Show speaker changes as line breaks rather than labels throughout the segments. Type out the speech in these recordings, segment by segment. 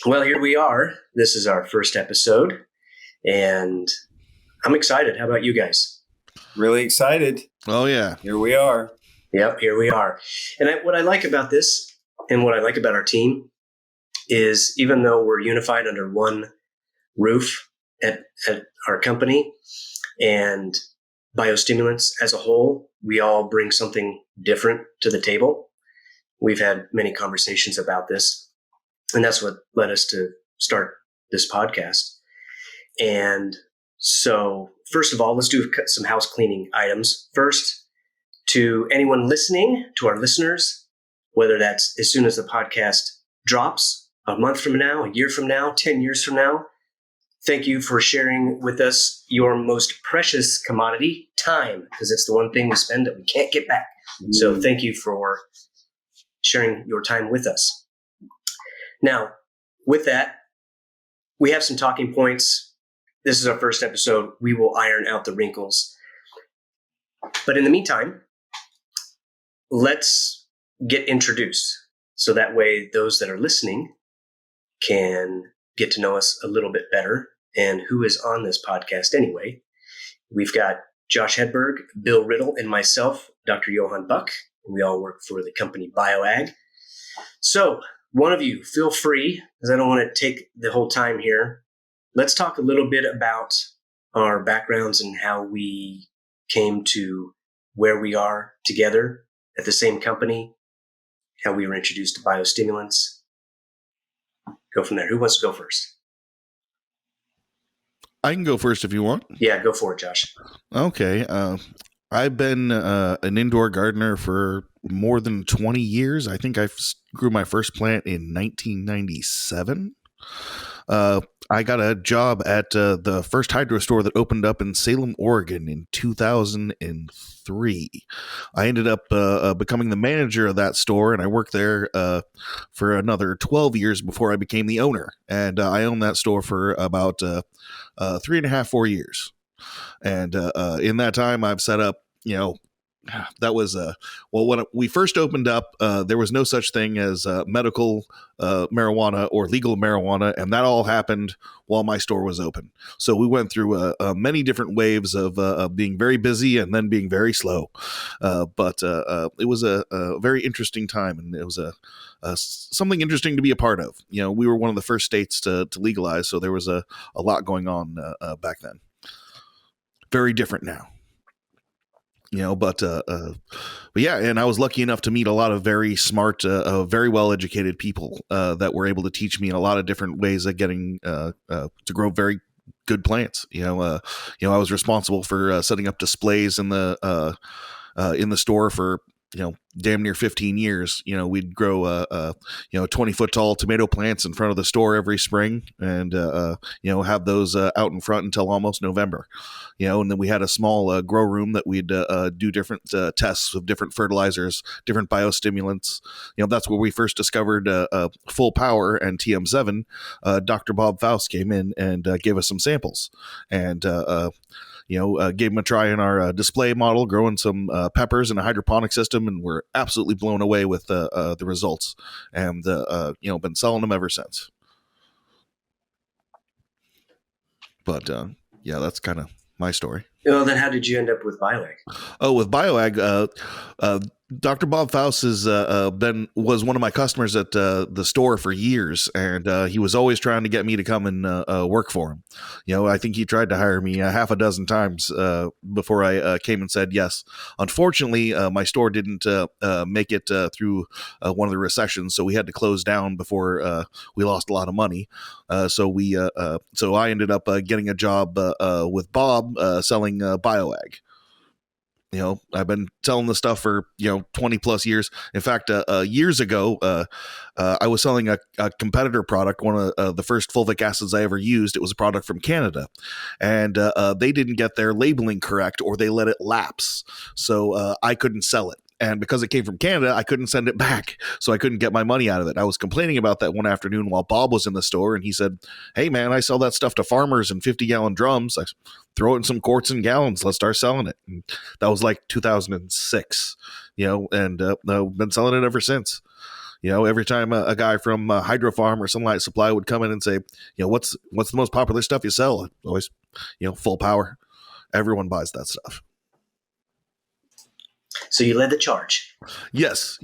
Well, here we are. This is our first episode, and I'm excited. How about you guys?
Really excited.
Oh, yeah.
Here we are.
Yep, here we are. And what I like about this and what I like about our team is even though we're unified under one roof at our company and biostimulants as a whole, we all bring something different to the table. We've had many conversations about this. And that's what led us to start this podcast. And so, first of all, let's do some house cleaning items. First, to anyone listening, to our listeners, whether that's as soon as the podcast drops, a month from now, a year from now, 10 years from now, thank you for sharing with us your most precious commodity, time, because it's the one thing we spend that we can't get back. So thank you for sharing your time with us. Now, with that, we have some talking points. This is our first episode. We will iron out the wrinkles. But in the meantime, let's get introduced. So that way, those that are listening can get to know us a little bit better. And who is on this podcast anyway? We've got Josh Hedberg, Bill Riddell, and myself, Dr. Johann Buck. We all work for the company BioAg. So, one of you, feel free, because I don't want to take the whole time here. Let's talk a little bit about our backgrounds and how we came to where we are together at the same company, how we were introduced to biostimulants. Go from there. Who wants to go first?
I can go first if you want.
Yeah, go for it, Josh.
Okay. I've been an indoor gardener for more than 20 years. I think I grew my first plant in 1997. I got a job at the first hydro store that opened up in Salem, Oregon in 2003. I ended up becoming the manager of that store, and I worked there for another 12 years before I became the owner. And I owned that store for about 3.5, 4 years. And in that time, I've set up, that was, when we first opened up, there was no such thing as medical marijuana or legal marijuana, and that all happened while my store was open. So we went through many different waves of being very busy and then being very slow. But it was a very interesting time, and it was something interesting to be a part of. We were one of the first states to legalize, so there was a lot going on back then. Very different now. But yeah, and I was lucky enough to meet a lot of very smart, very well-educated people that were able to teach me a lot of different ways of getting to grow very good plants. I was responsible for setting up displays in the store for damn near 15 years. We'd grow 20-foot tall tomato plants in front of the store every spring, and have those out in front until almost November. And then we had a small grow room that we'd do different tests of different fertilizers, different biostimulants. That's where we first discovered Full Power and TM7. Dr. Bob Faust came in and gave us some samples, and gave them a try in our display model, growing some peppers in a hydroponic system, and we're absolutely blown away with the results, and been selling them ever since. But yeah, that's kind of my story.
Well, then how did you end up with BioAg?
Oh, with BioAg, Dr. Bob Faust was one of my customers at the store for years, and he was always trying to get me to come and work for him. I think he tried to hire me half a dozen times before I came and said yes. Unfortunately, my store didn't make it through one of the recessions, so we had to close down before we lost a lot of money. So I ended up getting a job with Bob selling BioAg. I've been selling this stuff for 20 plus years. In fact, years ago, I was selling a competitor product, one of the first fulvic acids I ever used. It was a product from Canada, and they didn't get their labeling correct, or they let it lapse, so I couldn't sell it. And because it came from Canada, I couldn't send it back, so I couldn't get my money out of it. I was complaining about that one afternoon while Bob was in the store, and he said, "Hey, man, I sell that stuff to farmers in 50-gallon drums. I throw it in some quarts and gallons. Let's start selling it." And that was like 2006, and I've been selling it ever since. Every time a guy from Hydro Farm or Sunlight Supply would come in and say, what's the most popular stuff you sell? Always, full power. Everyone buys that stuff.
So you led the charge.
Yes.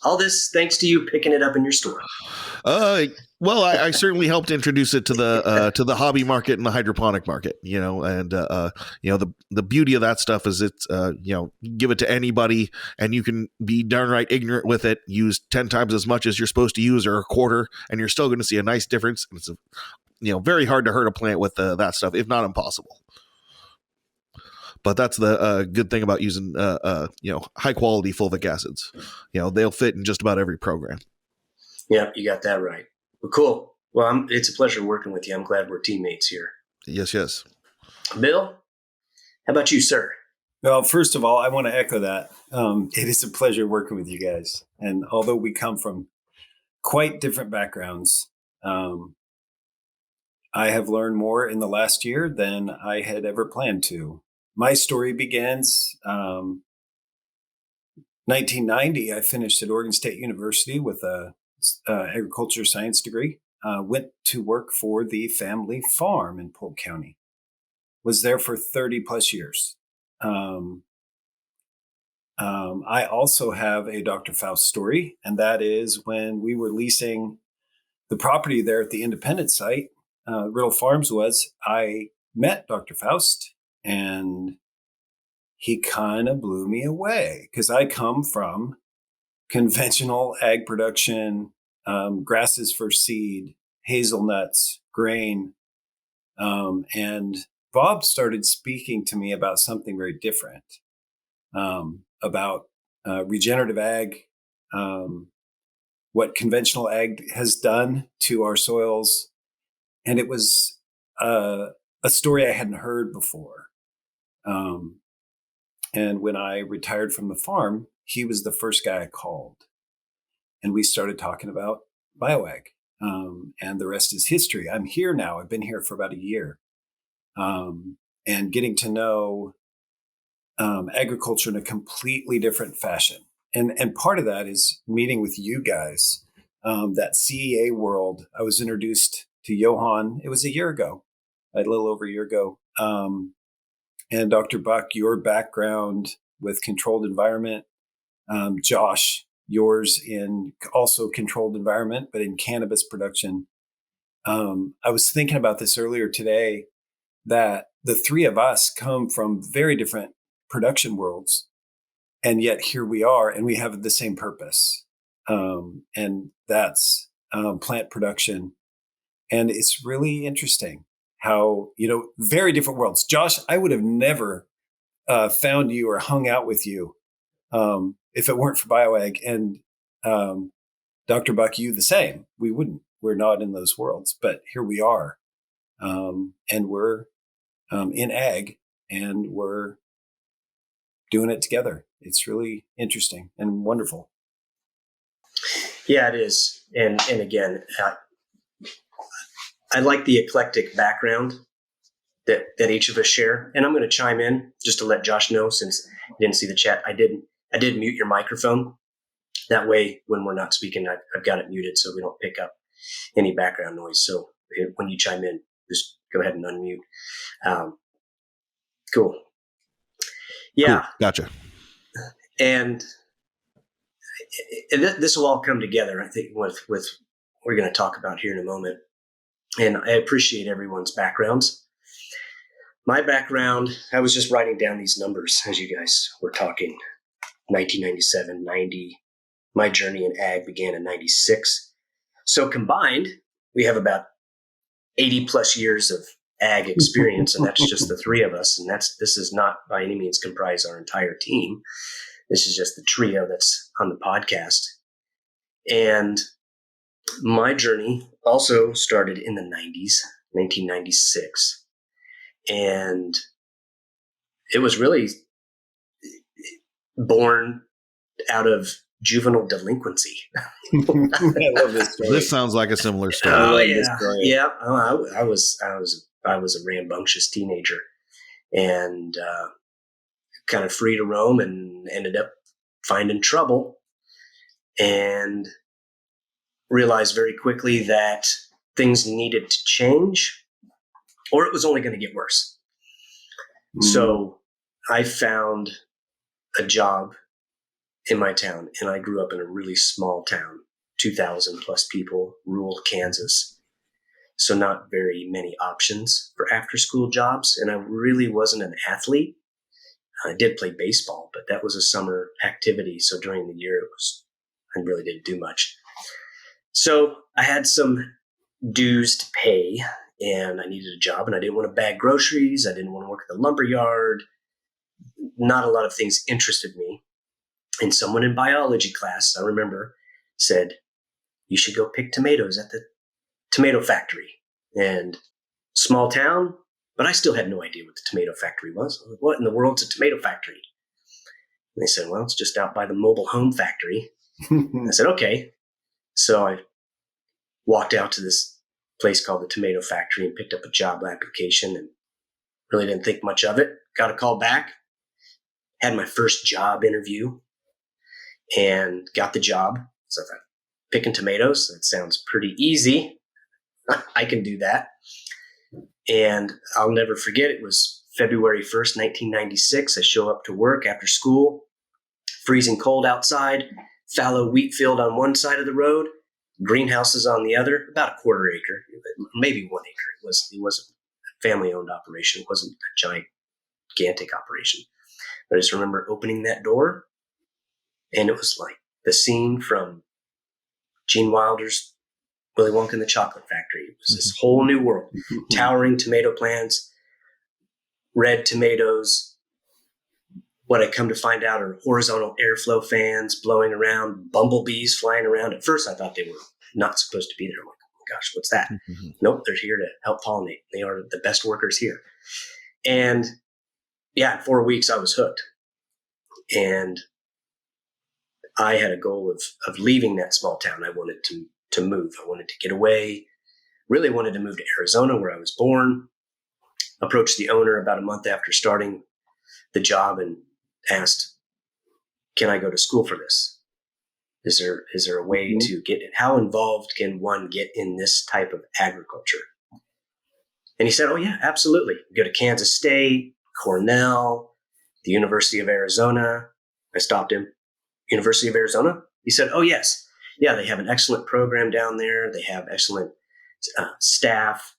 All this thanks to you picking it up in your store.
Well, I certainly helped introduce it to the hobby market and the hydroponic market, and the beauty of that stuff is it's give it to anybody and you can be darn right ignorant with it, use 10 times as much as you're supposed to use or a quarter, and you're still going to see a nice difference. And it's very hard to hurt a plant with that stuff, if not impossible. But that's the good thing about using high quality fulvic acids. They'll fit in just about every program.
Yeah, you got that right. Well, cool. Well, it's a pleasure working with you. I'm glad we're teammates here.
Yes.
Bill, how about you, sir?
Well, first of all, I want to echo that. It is a pleasure working with you guys. And although we come from quite different backgrounds, I have learned more in the last year than I had ever planned to. My story begins 1990. I finished at Oregon State University with a agriculture science degree. Went to work for the family farm in Polk County. Was there for 30 plus years. I also have a Dr. Faust story, and that is when we were leasing the property there at the Independent site, Riddell Farms was, I met Dr. Faust. And he kind of blew me away because I come from conventional ag production, grasses for seed, hazelnuts, grain. And Bob started speaking to me about something very different, about regenerative ag, what conventional ag has done to our soils. And it was a story I hadn't heard before. And when I retired from the farm, he was the first guy I called. And we started talking about BioAg. And the rest is history. I'm here now. I've been here for about a year. And getting to know agriculture in a completely different fashion. And part of that is meeting with you guys. That CEA world, I was introduced to Johann. It was a little over a year ago. And Dr. Buck, your background with controlled environment, Josh, yours in also controlled environment, but in cannabis production. I was thinking about this earlier today, that the three of us come from very different production worlds, and yet here we are, and we have the same purpose. And that's plant production. And it's really interesting how, very different worlds. Josh, I would have never found you or hung out with you if it weren't for BioAg. And Dr. Buck, you the same. We wouldn't. We're not in those worlds, but here we are. And we're in ag, and we're doing it together. It's really interesting and wonderful.
Yeah, it is. And again, I like the eclectic background that each of us share. And I'm going to chime in just to let Josh know, since you didn't see the chat. I did mute your microphone. That way, when we're not speaking, I've got it muted so we don't pick up any background noise. So when you chime in, just go ahead and unmute. Cool. Yeah.
Cool. Gotcha.
And this will all come together, I think, with what we're going to talk about here in a moment. And I appreciate everyone's backgrounds. My background, I was just writing down these numbers as you guys were talking. 1997, 90. My journey in ag began in 96. So combined, we have about 80 plus years of ag experience, and that's just the three of us. And this is not by any means comprise our entire team. This is just the trio that's on the podcast. And my journey also started in the 90s, 1996. And it was really born out of juvenile delinquency.
I love this story.
This sounds like a similar story.
Oh, yeah. I was a rambunctious teenager, and kind of free to roam, and ended up finding trouble. And realized very quickly that things needed to change or it was only going to get worse. So I found a job in my town, and I grew up in a really small town, 2,000 plus people, rural Kansas. So not very many options for after school jobs. And I really wasn't an athlete. I did play baseball, but that was a summer activity. So during the year, I really didn't do much. So I had some dues to pay, and I needed a job, and I didn't want to bag groceries. I didn't want to work at the lumber yard. Not a lot of things interested me. And someone in biology class, I remember, said, you should go pick tomatoes at the tomato factory. And small town, but I still had no idea what the tomato factory was. I was like, what in the world's a tomato factory? And they said, well, it's just out by the mobile home factory. I said, okay. So I walked out to this place called the Tomato Factory and picked up a job application and really didn't think much of it. Got a call back, had my first job interview and got the job. So I thought, picking tomatoes, that sounds pretty easy. I can do that. And I'll never forget, it was February 1st, 1996. I show up to work after school, freezing cold outside, fallow wheat field on one side of the road, greenhouses on the other, about a quarter acre, maybe 1 acre. It was a family-owned operation. It wasn't a gigantic operation. But I just remember opening that door, and it was like the scene from Gene Wilder's Willy Wonka and the Chocolate Factory. It was this whole new world. Towering tomato plants, red tomatoes. What I come to find out are horizontal airflow fans blowing around, bumblebees flying around. At first, I thought they were not supposed to be there. I'm like, oh my gosh, what's that? Nope, they're here to help pollinate. They are the best workers here. And yeah, in 4 weeks, I was hooked. And I had a goal of leaving that small town. I wanted to move. I wanted to get away. Really wanted to move to Arizona, where I was born. Approached the owner about a month after starting the job and asked, can I go to school for this? Is there a way to get it? How involved can one get in this type of agriculture? And he said, oh yeah, absolutely. Go to Kansas State, Cornell, the University of Arizona. I stopped him. University of Arizona? He said, oh yes. Yeah, they have an excellent program down there. They have excellent staff.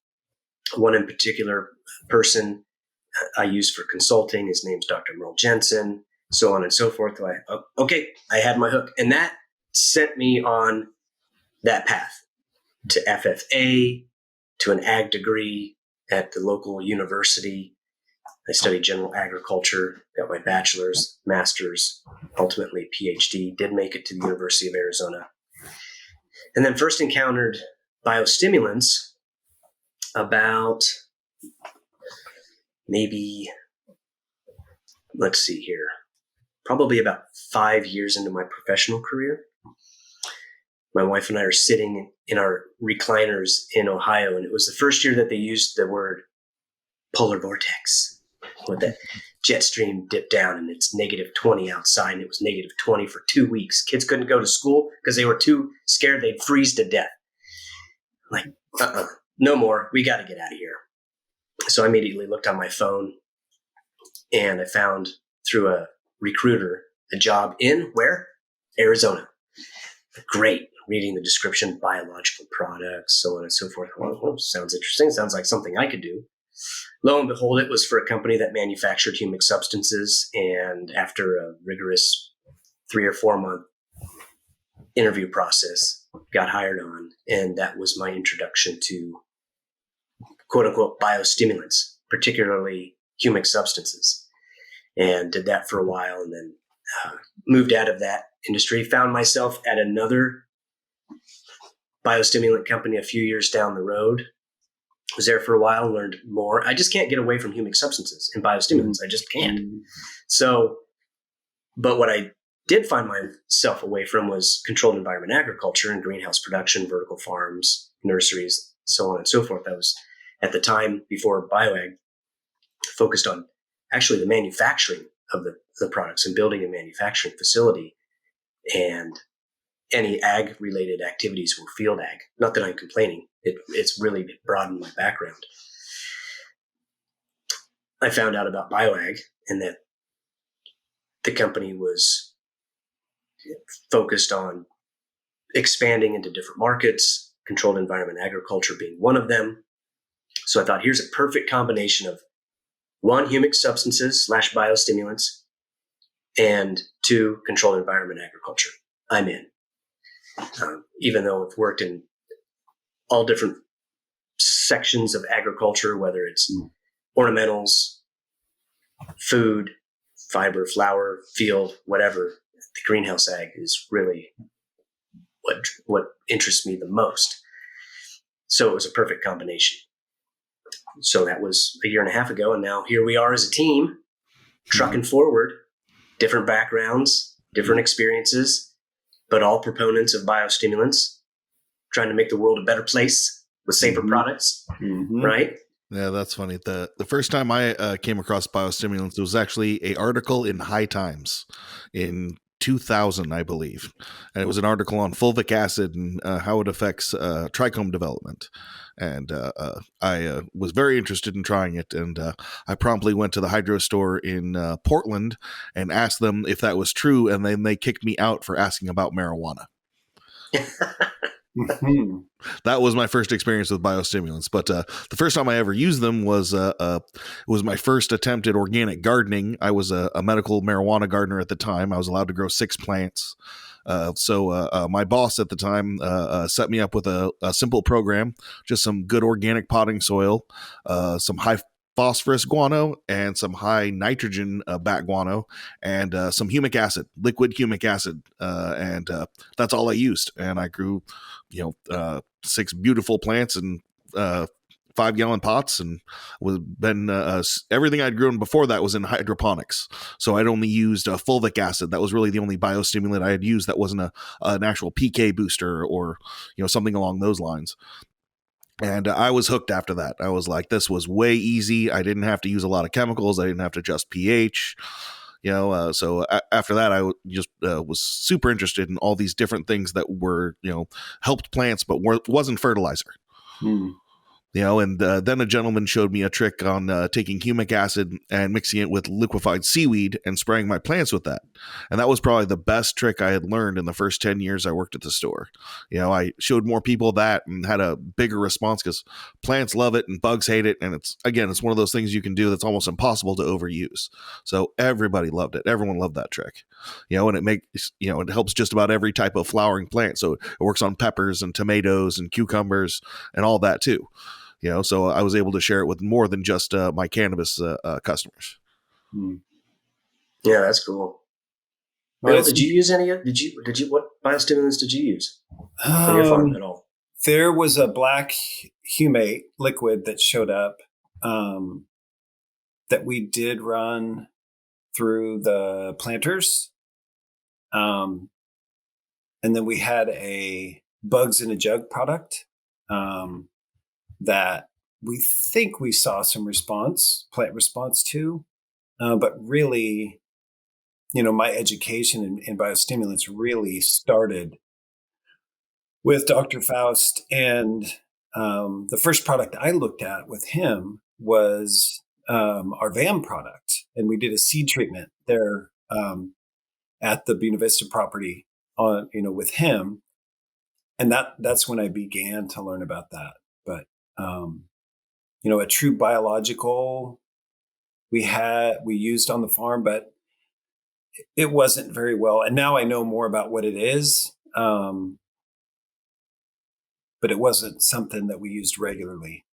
One in particular person I use for consulting. His name's Dr. Merle Jensen, so on and so forth. Okay, I had my hook. And that sent me on that path to FFA, to an ag degree at the local university. I studied general agriculture, got my bachelor's, master's, ultimately PhD, did make it to the University of Arizona. And then first encountered biostimulants about maybe, let's see here, probably about 5 years into my professional career. My wife and I are sitting in our recliners in Ohio, and it was the first year that they used the word polar vortex, with that jet stream dipped down and it's -20 outside, and it was -20 for 2 weeks. Kids couldn't go to school because they were too scared they'd freeze to death. Like, no more. We got to get out of here. So I immediately looked on my phone and I found through a recruiter a job in where? Arizona. Great. Reading the description, biological products, so on and so forth. Well, sounds interesting. Sounds like something I could do. Lo and behold, it was for a company that manufactured humic substances. And after a rigorous 3 or 4 month interview process, got hired on. And that was my introduction to quote unquote biostimulants, particularly humic substances. And did that for a while, and then moved out of that industry, found myself at another biostimulant company a few years down the road. Was there for a while, learned more. I just can't get away from humic substances and biostimulants. I just can't. So, but what I did find myself away from was controlled environment agriculture and greenhouse production, vertical farms, nurseries, so on and so forth. I was, at the time, before BioAg, focused on actually the manufacturing of the products and building a manufacturing facility. And any ag related activities were field ag. Not that I'm complaining. It's really broadened my background. I found out about BioAg and that the company was focused on expanding into different markets, controlled environment agriculture being one of them. So I thought, here's a perfect combination of 1, humic substances / biostimulants, and 2, controlled environment agriculture. I'm in. Even though I've worked in all different sections of agriculture, whether it's ornamentals, food, fiber, flower, field, whatever, the greenhouse ag is really what interests me the most. So it was a perfect combination. So that was a year and a half ago, and now here we are as a team, trucking forward, different backgrounds, different experiences, but all proponents of biostimulants, trying to make the world a better place with safer products, right?
Yeah, that's funny. The first time I came across biostimulants, it was actually an article in High Times in 2000, I believe. And it was an article on fulvic acid and how it affects trichome development. And I was very interested in trying it. And I promptly went to the hydro store in Portland and asked them if that was true. And then they kicked me out for asking about marijuana. That was my first experience with biostimulants. But the first time I ever used them was my first attempt at organic gardening. I was a medical marijuana gardener at the time. I was allowed to grow 6 plants. So my boss at the time set me up with a simple program, just some good organic potting soil, some high phosphorus guano and some high nitrogen bat guano, and some humic acid, liquid humic acid. And that's all I used. And I grew, 6 beautiful plants in 5-gallon pots, and everything I'd grown before that was in hydroponics. So I'd only used fulvic acid. That was really the only biostimulant I had used that wasn't an actual PK booster or, something along those lines. And I was hooked after that. I was like, this was way easy. I didn't have to use a lot of chemicals. I didn't have to adjust pH. So after that, I just was super interested in all these different things that were, helped plants, but wasn't fertilizer. And then a gentleman showed me a trick on taking humic acid and mixing it with liquefied seaweed and spraying my plants with that. And that was probably the best trick I had learned in the first 10 years I worked at the store. I showed more people that and had a bigger response because plants love it and bugs hate it. And it's one of those things you can do that's almost impossible to overuse. So everybody loved it. Everyone loved that trick. And it helps just about every type of flowering plant. So it works on peppers and tomatoes and cucumbers and all that too. So I was able to share it with more than just my cannabis customers.
Yeah, that's cool. Well, did you use any? What biostimulants did you use for your farm at all?
There was a black humate liquid that showed up that we did run through the planters, and then we had a bugs in a jug product. That we think we saw some plant response to, but really, my education in biostimulants really started with Dr. Faust. And the first product I looked at with him was our VAM product. And we did a seed treatment there at the Buena Vista property with him. And that's when I began to learn about that. But a true biological we used on the farm, but it wasn't very well. And now I know more about what it is. But it wasn't something that we used regularly.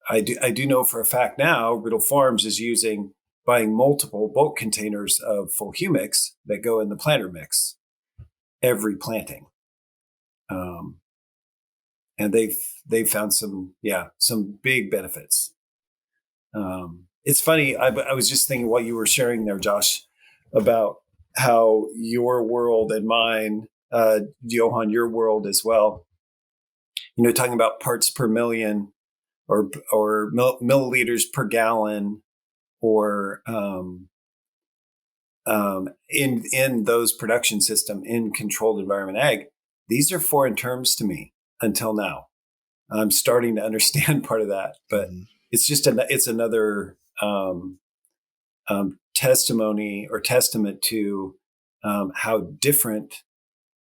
I do know for a fact now Riddell Farms is buying multiple bulk containers of full humics that go in the planter mix every planting. And they've found some big benefits. It's funny. I was just thinking while you were sharing there, Josh, about how your world and mine, Johann, your world as well, talking about parts per million or milliliters per gallon or in those production system in controlled environment ag, these are foreign terms to me until now. I'm starting to understand part of that, but it's just it's another testimony or testament to how different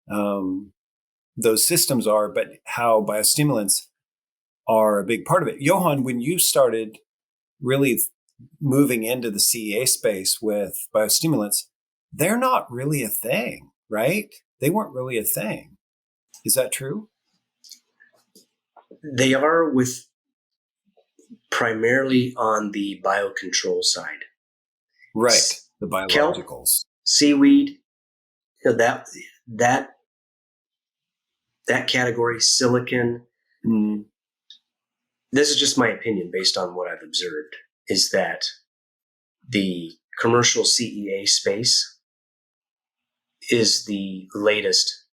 those systems are, but how biostimulants are a big part of it. Johann, when you started really moving into the CEA space with biostimulants, they're not really a thing, right? They weren't really a thing. Is that true?
They are with primarily on the biocontrol side.
Right. The biologicals.
Kelp, seaweed, that category, silicon. This is just my opinion based on what I've observed, is that the commercial CEA space is the latest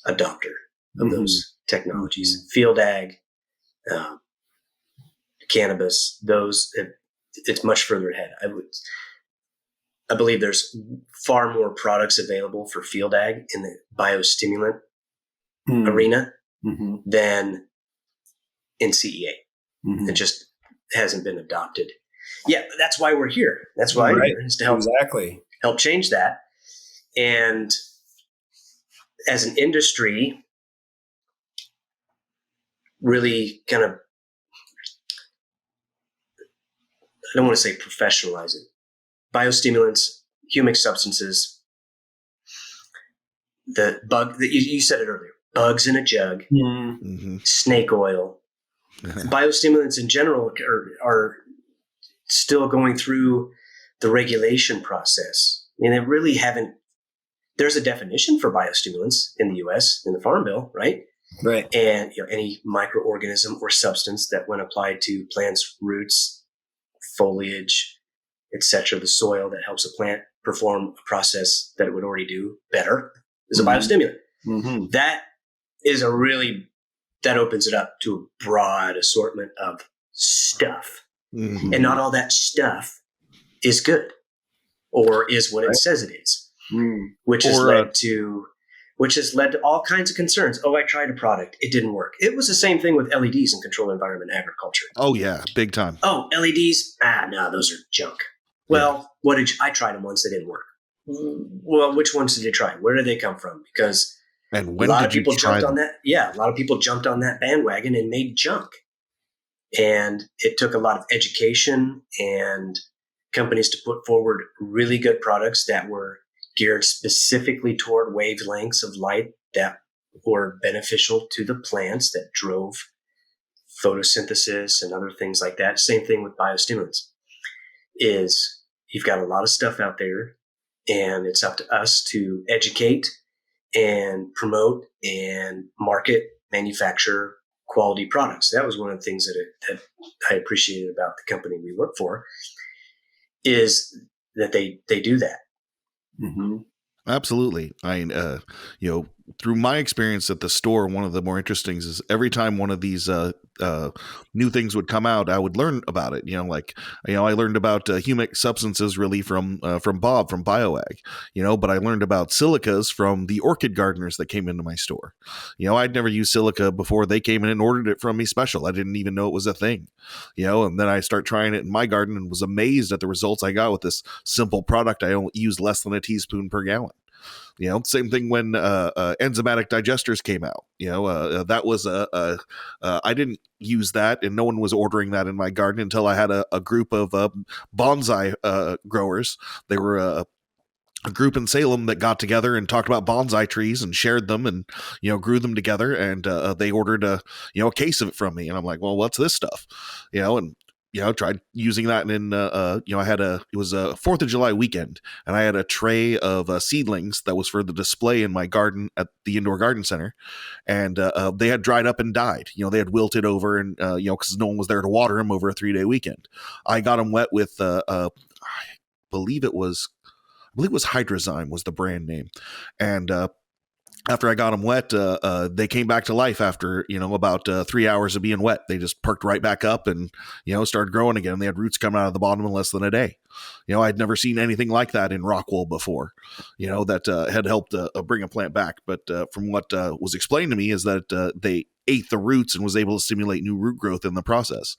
adopter of those technologies. Field ag, cannabis, it's much further ahead. I believe there's far more products available for field ag in the biostimulant arena than in CEA. It just hasn't been adopted. Yeah, that's why we're here. That's why we're here, is to help change that. And as an industry, really kind of, I don't want to say professionalize it. Biostimulants, humic substances, the bug that you said it earlier, bugs in a jug, snake oil, biostimulants in general are still going through the regulation process. And they really haven't, there's a definition for biostimulants in the US in the Farm Bill, right?
Right.
And any microorganism or substance that when applied to plants' roots, foliage, etc., the soil that helps a plant perform a process that it would already do better is a biostimulant. That is that opens it up to a broad assortment of stuff. And not all that stuff is good or is what it says it is, which has led to all kinds of concerns. Oh, I tried a product. It didn't work. It was the same thing with LEDs in controlled environment agriculture.
Oh, yeah. Big time.
Oh, LEDs? No, those are junk. Well, I tried them once. They didn't work. Well, which ones did you try? Where did they come from? Because
a lot
of people jumped on that. Yeah, a lot of people jumped on that bandwagon and made junk. And it took a lot of education and companies to put forward really good products that were geared specifically toward wavelengths of light that were beneficial to the plants, that drove photosynthesis and other things like that. Same thing with biostimulants. Is you've got a lot of stuff out there, and it's up to us to educate and promote and market, manufacture quality products. That was one of the things that I appreciated about the company we work for, is that they do that.
Absolutely. Through my experience at the store, one of the more interesting is every time one of these new things would come out, I would learn about it. I learned about humic substances really from Bob from BioAg, but I learned about silicas from the orchid gardeners that came into my store. I'd never used silica before they came in and ordered it from me special. I didn't even know it was a thing, and then I start trying it in my garden and was amazed at the results I got with this simple product. I only used less than a teaspoon per gallon. Same thing when enzymatic digesters came out. That was I didn't use that, and no one was ordering that in my garden until I had a group of bonsai growers. They were a group in Salem that got together and talked about bonsai trees and shared them and, grew them together. And they ordered a case of it from me. And I'm like, well, what's this stuff? Tried using that. And it was a 4th of July weekend, and I had a tray of seedlings that was for the display in my garden at the indoor garden center. And they had dried up and died. They had wilted over and, because no one was there to water them over a 3-day weekend. I got them wet with, I believe it was Hydrozyme was the brand name. And, after I got them wet, they came back to life after, about 3 hours of being wet. They just perked right back up and, started growing again. They had roots coming out of the bottom in less than a day. I'd never seen anything like that in rock wool before, that had helped bring a plant back. But from what was explained to me is that they ate the roots and was able to stimulate new root growth in the process.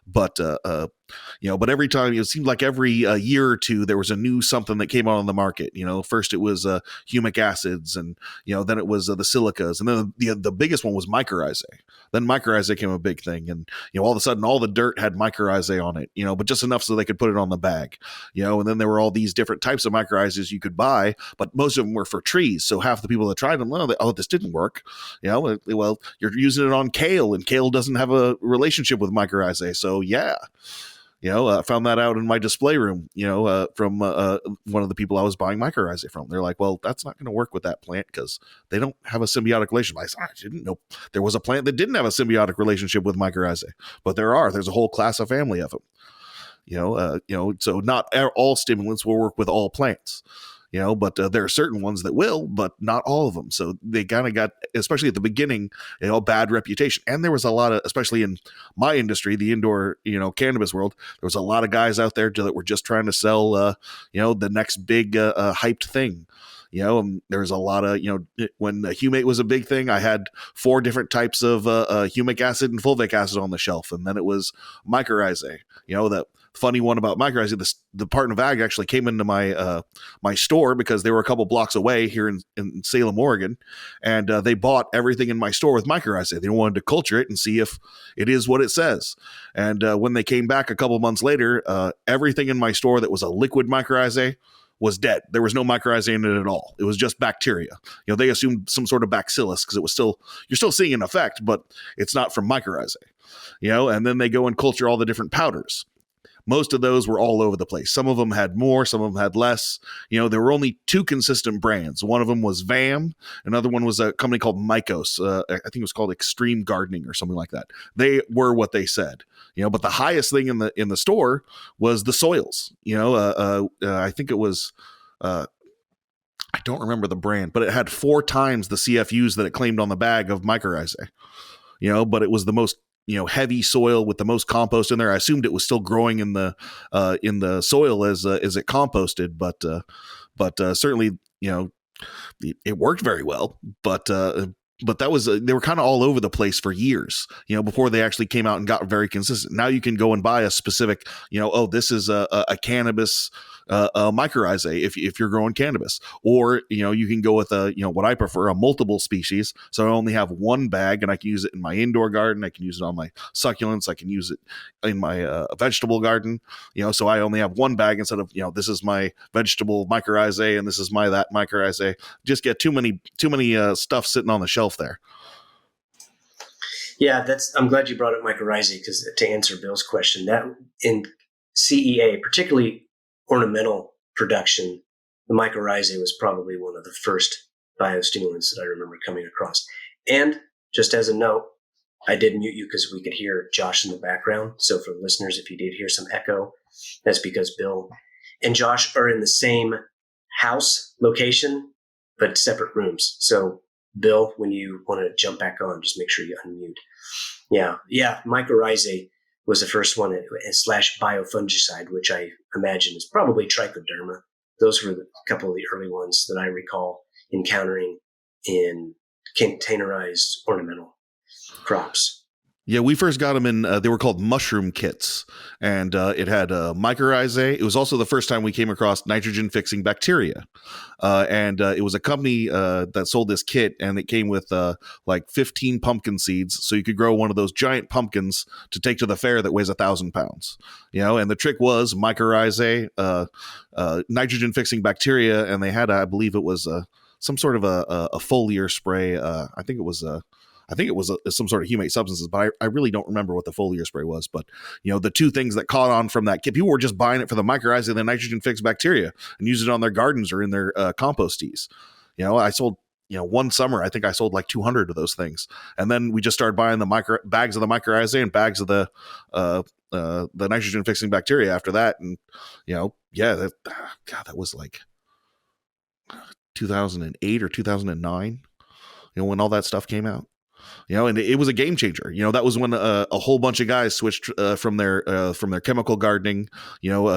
But but every time it seemed like every year or two there was a new something that came out on the market. First it was humic acids, and then it was the silicas, and then the biggest one was mycorrhizae. Then mycorrhizae became a big thing, and all of a sudden all the dirt had mycorrhizae on it. But just enough so they could put it on the bag. And then there were all these different types of mycorrhizae you could buy, but most of them were for trees. So half the people that tried them, this didn't work. Well, you're using it on kale, and kale doesn't have a relationship with mycorrhizae. So yeah. I found that out in my display room, from one of the people I was buying mycorrhizae from. They're like, well, that's not going to work with that plant because they don't have a symbiotic relationship. I said, I didn't know there was a plant that didn't have a symbiotic relationship with mycorrhizae, but there's a whole class of family of them. So not all stimulants will work with all plants. But there are certain ones that will, but not all of them. So they kind of got, especially at the beginning, a bad reputation. And there was a lot of, especially in my industry, the indoor, cannabis world, there was a lot of guys out there that were just trying to sell, the next big hyped thing. And there's a lot of, when humate was a big thing, I had 4 different types of humic acid and fulvic acid on the shelf. And then it was mycorrhizae, that funny one about mycorrhizae, the Department of Ag actually came into my my store because they were a couple blocks away here in Salem, Oregon, and they bought everything in my store with mycorrhizae. They wanted to culture it and see if it is what it says. And when they came back a couple months later, everything in my store that was a liquid mycorrhizae was dead. There was no mycorrhizae in it at all. It was just bacteria. They assumed some sort of bacillus because it was you're still seeing an effect, but it's not from mycorrhizae. And then they go and culture all the different powders. Most of those were all over the place. Some of them had more, some of them had less. There were only 2 consistent brands. One of them was VAM. Another one was a company called Mycos. I think it was called Extreme Gardening or something like that. They were what they said. But the highest thing in the store was the soils. I think it was I don't remember the brand, but it had 4 times the CFUs that it claimed on the bag of mycorrhizae. But it was the most heavy soil with the most compost in there. I assumed it was still growing in the soil as it composted, but certainly it worked very well. But that was they were kind of all over the place for years, before they actually came out and got very consistent. Now you can go and buy a specific, this is a cannabis mycorrhizae if you're growing cannabis, or you can go with what I prefer, a multiple species. So I only have one bag, and I can use it in my indoor garden. I can use it on my succulents. I can use it in my vegetable garden. So I only have one bag instead of this is my vegetable mycorrhizae and this is my that mycorrhizae. Just get too many stuff sitting on the shelf there.
Yeah, I'm glad you brought up mycorrhizae, because to answer Bill's question, that in CEA, particularly ornamental production, the mycorrhizae was probably one of the first biostimulants that I remember coming across. And just as a note, I did mute you because we could hear Josh in the background. So for listeners, if you did hear some echo, that's because Bill and Josh are in the same house location, but separate rooms. So Bill, when you want to jump back on, just make sure you unmute. Yeah. Mycorrhizae was the first one / biofungicide, which I imagine is probably trichoderma. Those were a couple of the early ones that I recall encountering in containerized ornamental crops.
Yeah, we first got them in, they were called mushroom kits, and it had mycorrhizae. It was also the first time we came across nitrogen-fixing bacteria. And it was a company that sold this kit, and it came with like 15 pumpkin seeds, so you could grow one of those giant pumpkins to take to the fair that weighs 1,000 pounds. And the trick was mycorrhizae, nitrogen-fixing bacteria, and they had, I believe it was some sort of a foliar spray. I think it was some sort of humate substances, but I really don't remember what the foliar spray was. But, the 2 things that caught on from that kit, people were just buying it for the mycorrhizae and the nitrogen-fixed bacteria and use it on their gardens or in their compost teas. I sold, one summer, I think I sold like 200 of those things. And then we just started buying the bags of the mycorrhizae and bags of the nitrogen-fixing bacteria after that. And, that was like 2008 or 2009, when all that stuff came out. And it was a game changer. That was when a whole bunch of guys switched from their chemical gardening,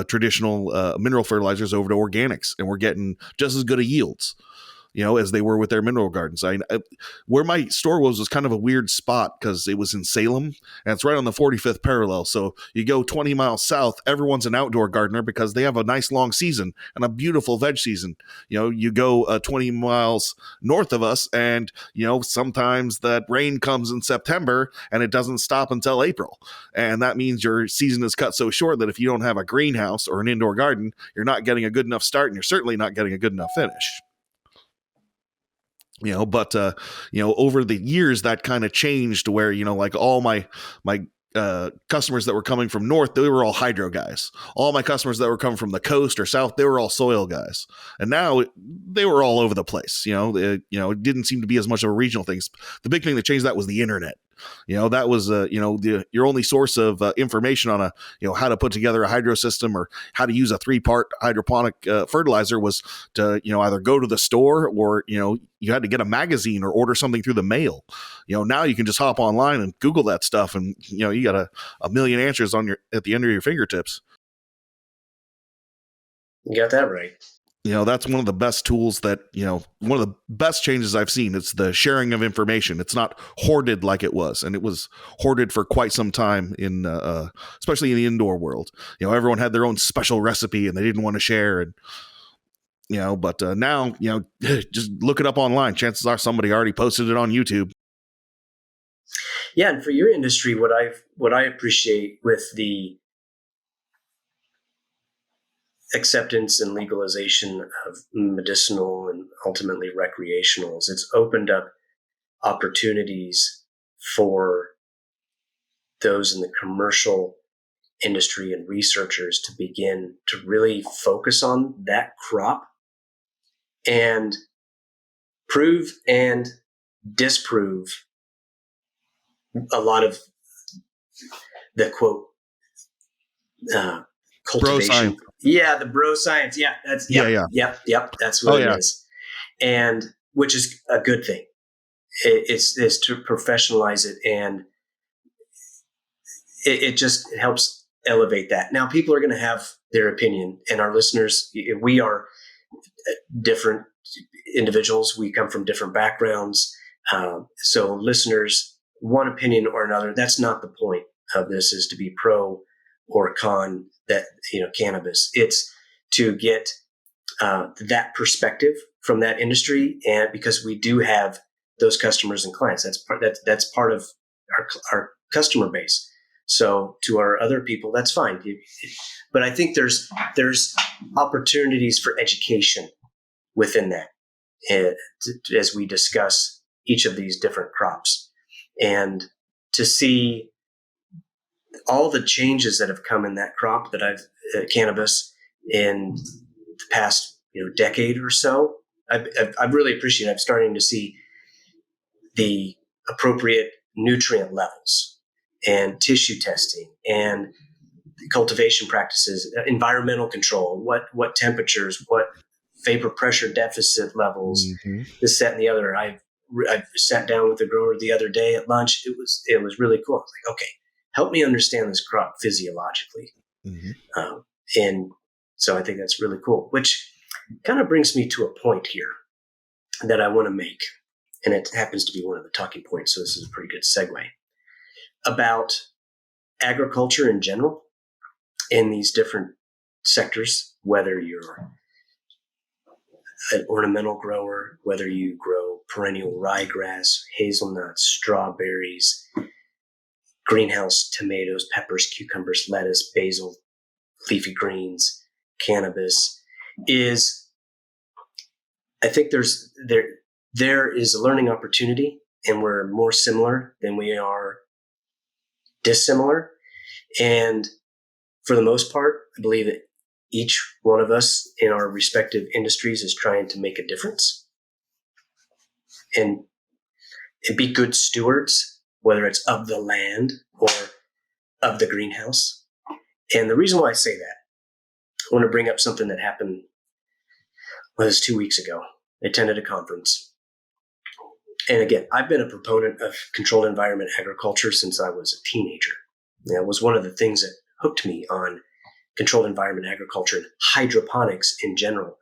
traditional mineral fertilizers over to organics, and we're getting just as good of yields, as they were with their mineral gardens. Where my store was kind of a weird spot because it was in Salem, and it's right on the 45th parallel. So you go 20 miles south, everyone's an outdoor gardener because they have a nice long season and a beautiful veg season. You go 20 miles north of us, and sometimes that rain comes in September and it doesn't stop until April, and that means your season is cut so short that if you don't have a greenhouse or an indoor garden, you're not getting a good enough start, and you're certainly not getting a good enough finish. But over the years that kind of changed where, like all my customers that were coming from north, they were all hydro guys. All my customers that were coming from the coast or south, they were all soil guys. And now they were all over the place. It didn't seem to be as much of a regional thing. The big thing that changed that was the internet. That was your only source of information on how to put together a hydro system or how to use a 3-part hydroponic fertilizer was to either go to the store or you had to get a magazine or order something through the mail. Now you can just hop online and Google that stuff, and you got a million answers at the end of your fingertips.
You got that right.
That's one of the best tools that, one of the best changes I've seen. It's the sharing of information. It's not hoarded like it was. And it was hoarded for quite some time especially in the indoor world. Everyone had their own special recipe and they didn't want to share. And, but now, just look it up online. Chances are somebody already posted it on YouTube.
Yeah. And for your industry, what I appreciate with the acceptance and legalization of medicinal and ultimately recreationals, it's opened up opportunities for those in the commercial industry and researchers to begin to really focus on that crop and prove and disprove a lot of the quote cultivation.
Bro
yeah, the bro science. Yeah, that's Yep. That's what it is, and which is a good thing. It's to professionalize it, and it just helps elevate that. Now, people are going to have their opinion, and our listeners, we are different individuals. We come from different backgrounds, so listeners, one opinion or another. That's not the point of this. Is to be pro or con that cannabis. It's to get that perspective from that industry, and because we do have those customers and clients, that's part of our customer base. So to our other people, that's fine. But I think there's opportunities for education within that, as we discuss each of these different crops, and to see all the changes that have come in that crop that cannabis in the past decade or so. I really appreciate it. I'm starting to see the appropriate nutrient levels and tissue testing and cultivation practices, environmental control, what temperatures, what vapor pressure deficit levels, this, that, and the other. I sat down with the grower the other day at lunch. It was really cool. I was like, okay, help me understand this crop physiologically. And so I think that's really cool, which kind of brings me to a point here that I want to make. And it happens to be one of the talking points. So this is a pretty good segue about agriculture in general in these different sectors, whether you're an ornamental grower, whether you grow perennial ryegrass, hazelnuts, strawberries, greenhouse tomatoes, peppers, cucumbers, lettuce, basil, leafy greens, cannabis, I think there is a learning opportunity, and we're more similar than we are dissimilar. And for the most part, I believe that each one of us in our respective industries is trying to make a difference and be good stewards, whether it's of the land or of the greenhouse. And the reason why I say that, I want to bring up something that happened, it was 2 weeks ago. I attended a conference, And again, I've been a proponent of controlled environment agriculture since I was a teenager. It was one of the things that hooked me on controlled environment agriculture and hydroponics in general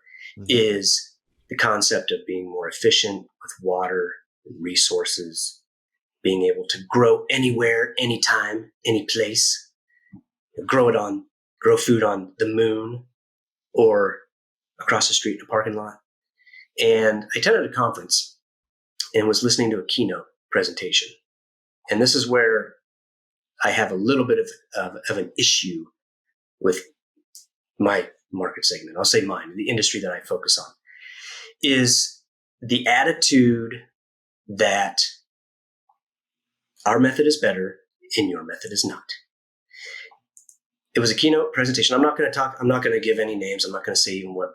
is the concept of being more efficient with water and resources, being able to grow anywhere, anytime, any place, grow food on the moon or across the street in a parking lot. And I attended a conference and was listening to a keynote presentation. And this is where I have a little bit of an issue with my market segment. I'll say mine, the industry that I focus on, is the attitude that our method is better and your method is not. It was a keynote presentation. I'm not going to give any names. I'm not going to say even what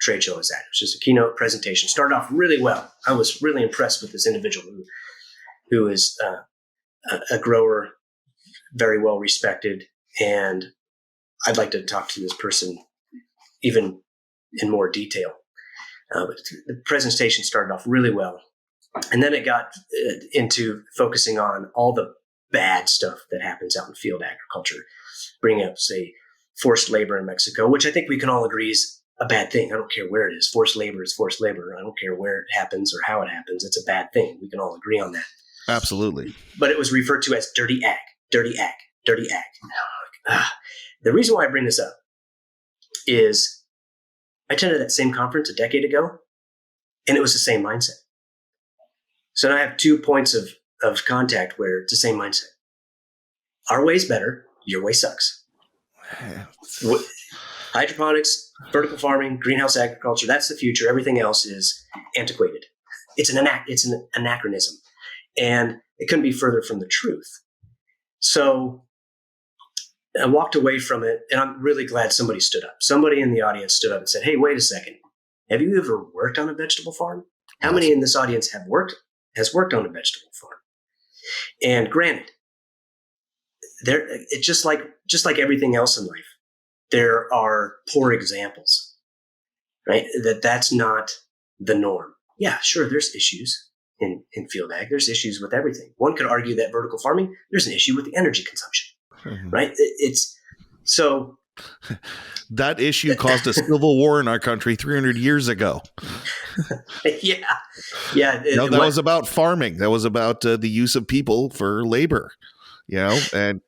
trade show is at. It was just a keynote presentation. Started off really well. I was really impressed with this individual who is a grower, very well respected, and I'd like to talk to this person even in more detail. But the presentation started off really well, and then it got into focusing on all the bad stuff that happens out in field agriculture, bringing up, say, forced labor in Mexico, which I think we can all agree is a bad thing. I don't care where it is. Forced labor is forced labor. I don't care where it happens or how it happens. It's a bad thing. We can all agree on that.
Absolutely.
But it was referred to as dirty ag, dirty ag, dirty ag. The reason why I bring this up is I attended that same conference a decade ago, and it was the same mindset. So now I have 2 points of contact where it's the same mindset. Our way's better. Your way sucks. Hydroponics, vertical farming, greenhouse agriculture, that's the future. Everything else is antiquated. It's an anachronism. And it couldn't be further from the truth. So I walked away from it, and I'm really glad somebody stood up. Somebody in the audience stood up and said, "Hey, wait a second. Have you ever worked on a vegetable farm? How many in this audience has worked on a vegetable farm?" And granted, it's just like everything else in life. There are poor examples, right? That's not the norm. Yeah, sure, there's issues in field ag. There's issues with everything. One could argue that vertical farming, there's an issue with the energy consumption, right? It's so
that issue caused a civil war in our country 300 years ago.
Yeah.
That was about farming. That was about the use of people for labor, and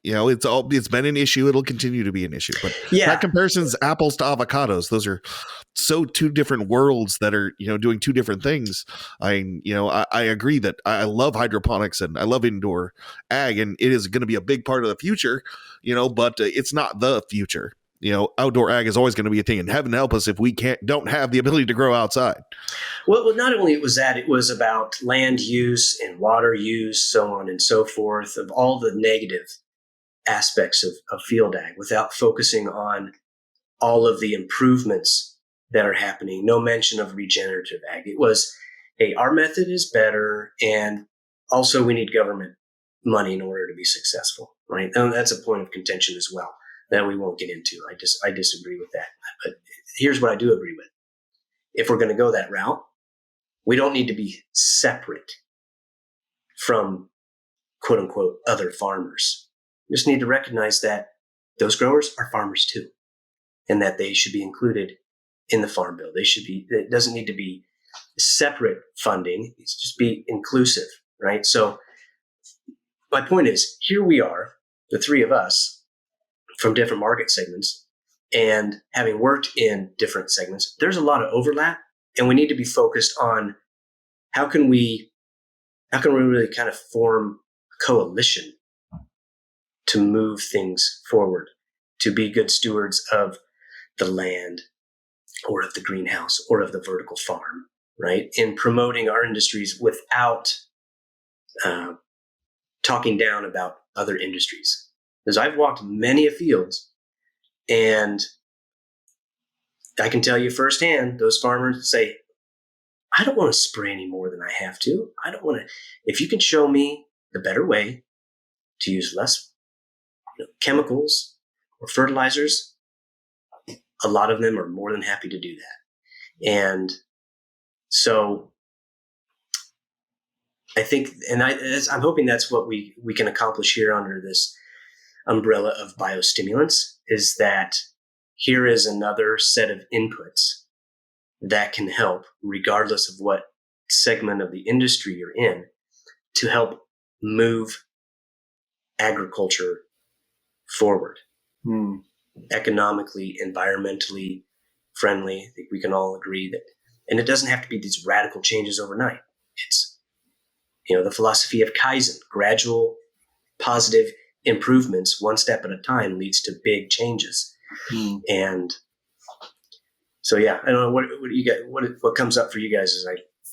it's been an issue. It'll continue to be an issue. But that comparison's apples to avocados. Those are so two different worlds that are, doing two different things. I agree that I love hydroponics and I love indoor ag, and it is going to be a big part of the future, but it's not the future. Outdoor ag is always going to be a thing, and heaven help us if we don't have the ability to grow outside.
Well, not only was that, it was about land use and water use, so on and so forth, of all the negative aspects of field ag without focusing on all of the improvements that are happening. No mention of regenerative ag. It was, hey, our method is better, and also we need government money in order to be successful, right? And that's a point of contention as well that we won't get into. I disagree with that. But here's what I do agree with. If we're going to go that route, we don't need to be separate from quote unquote other farmers. We just need to recognize that those growers are farmers too, and that they should be included in the farm bill. It doesn't need to be separate funding. It's just be inclusive, right? So my point is, here we are, the three of us from different market segments, and having worked in different segments, there's a lot of overlap, and we need to be focused on how can we really kind of form a coalition to move things forward, to be good stewards of the land or of the greenhouse or of the vertical farm, right? In promoting our industries without talking down about other industries. Because I've walked many a fields, and I can tell you firsthand, those farmers say, I don't want to spray any more than I have to. I don't want to. If you can show me the better way to use less chemicals or fertilizers, a lot of them are more than happy to do that. And so I think, and I'm hoping that's what we can accomplish here under this umbrella of biostimulants, is that here is another set of inputs that can help, regardless of what segment of the industry you're in, to help move agriculture forward, economically, environmentally friendly. I think we can all agree that, and it doesn't have to be these radical changes overnight. It's, the philosophy of Kaizen, gradual positive improvements, one step at a time, leads to big changes. And so, yeah, I don't know what you get, what comes up for you guys as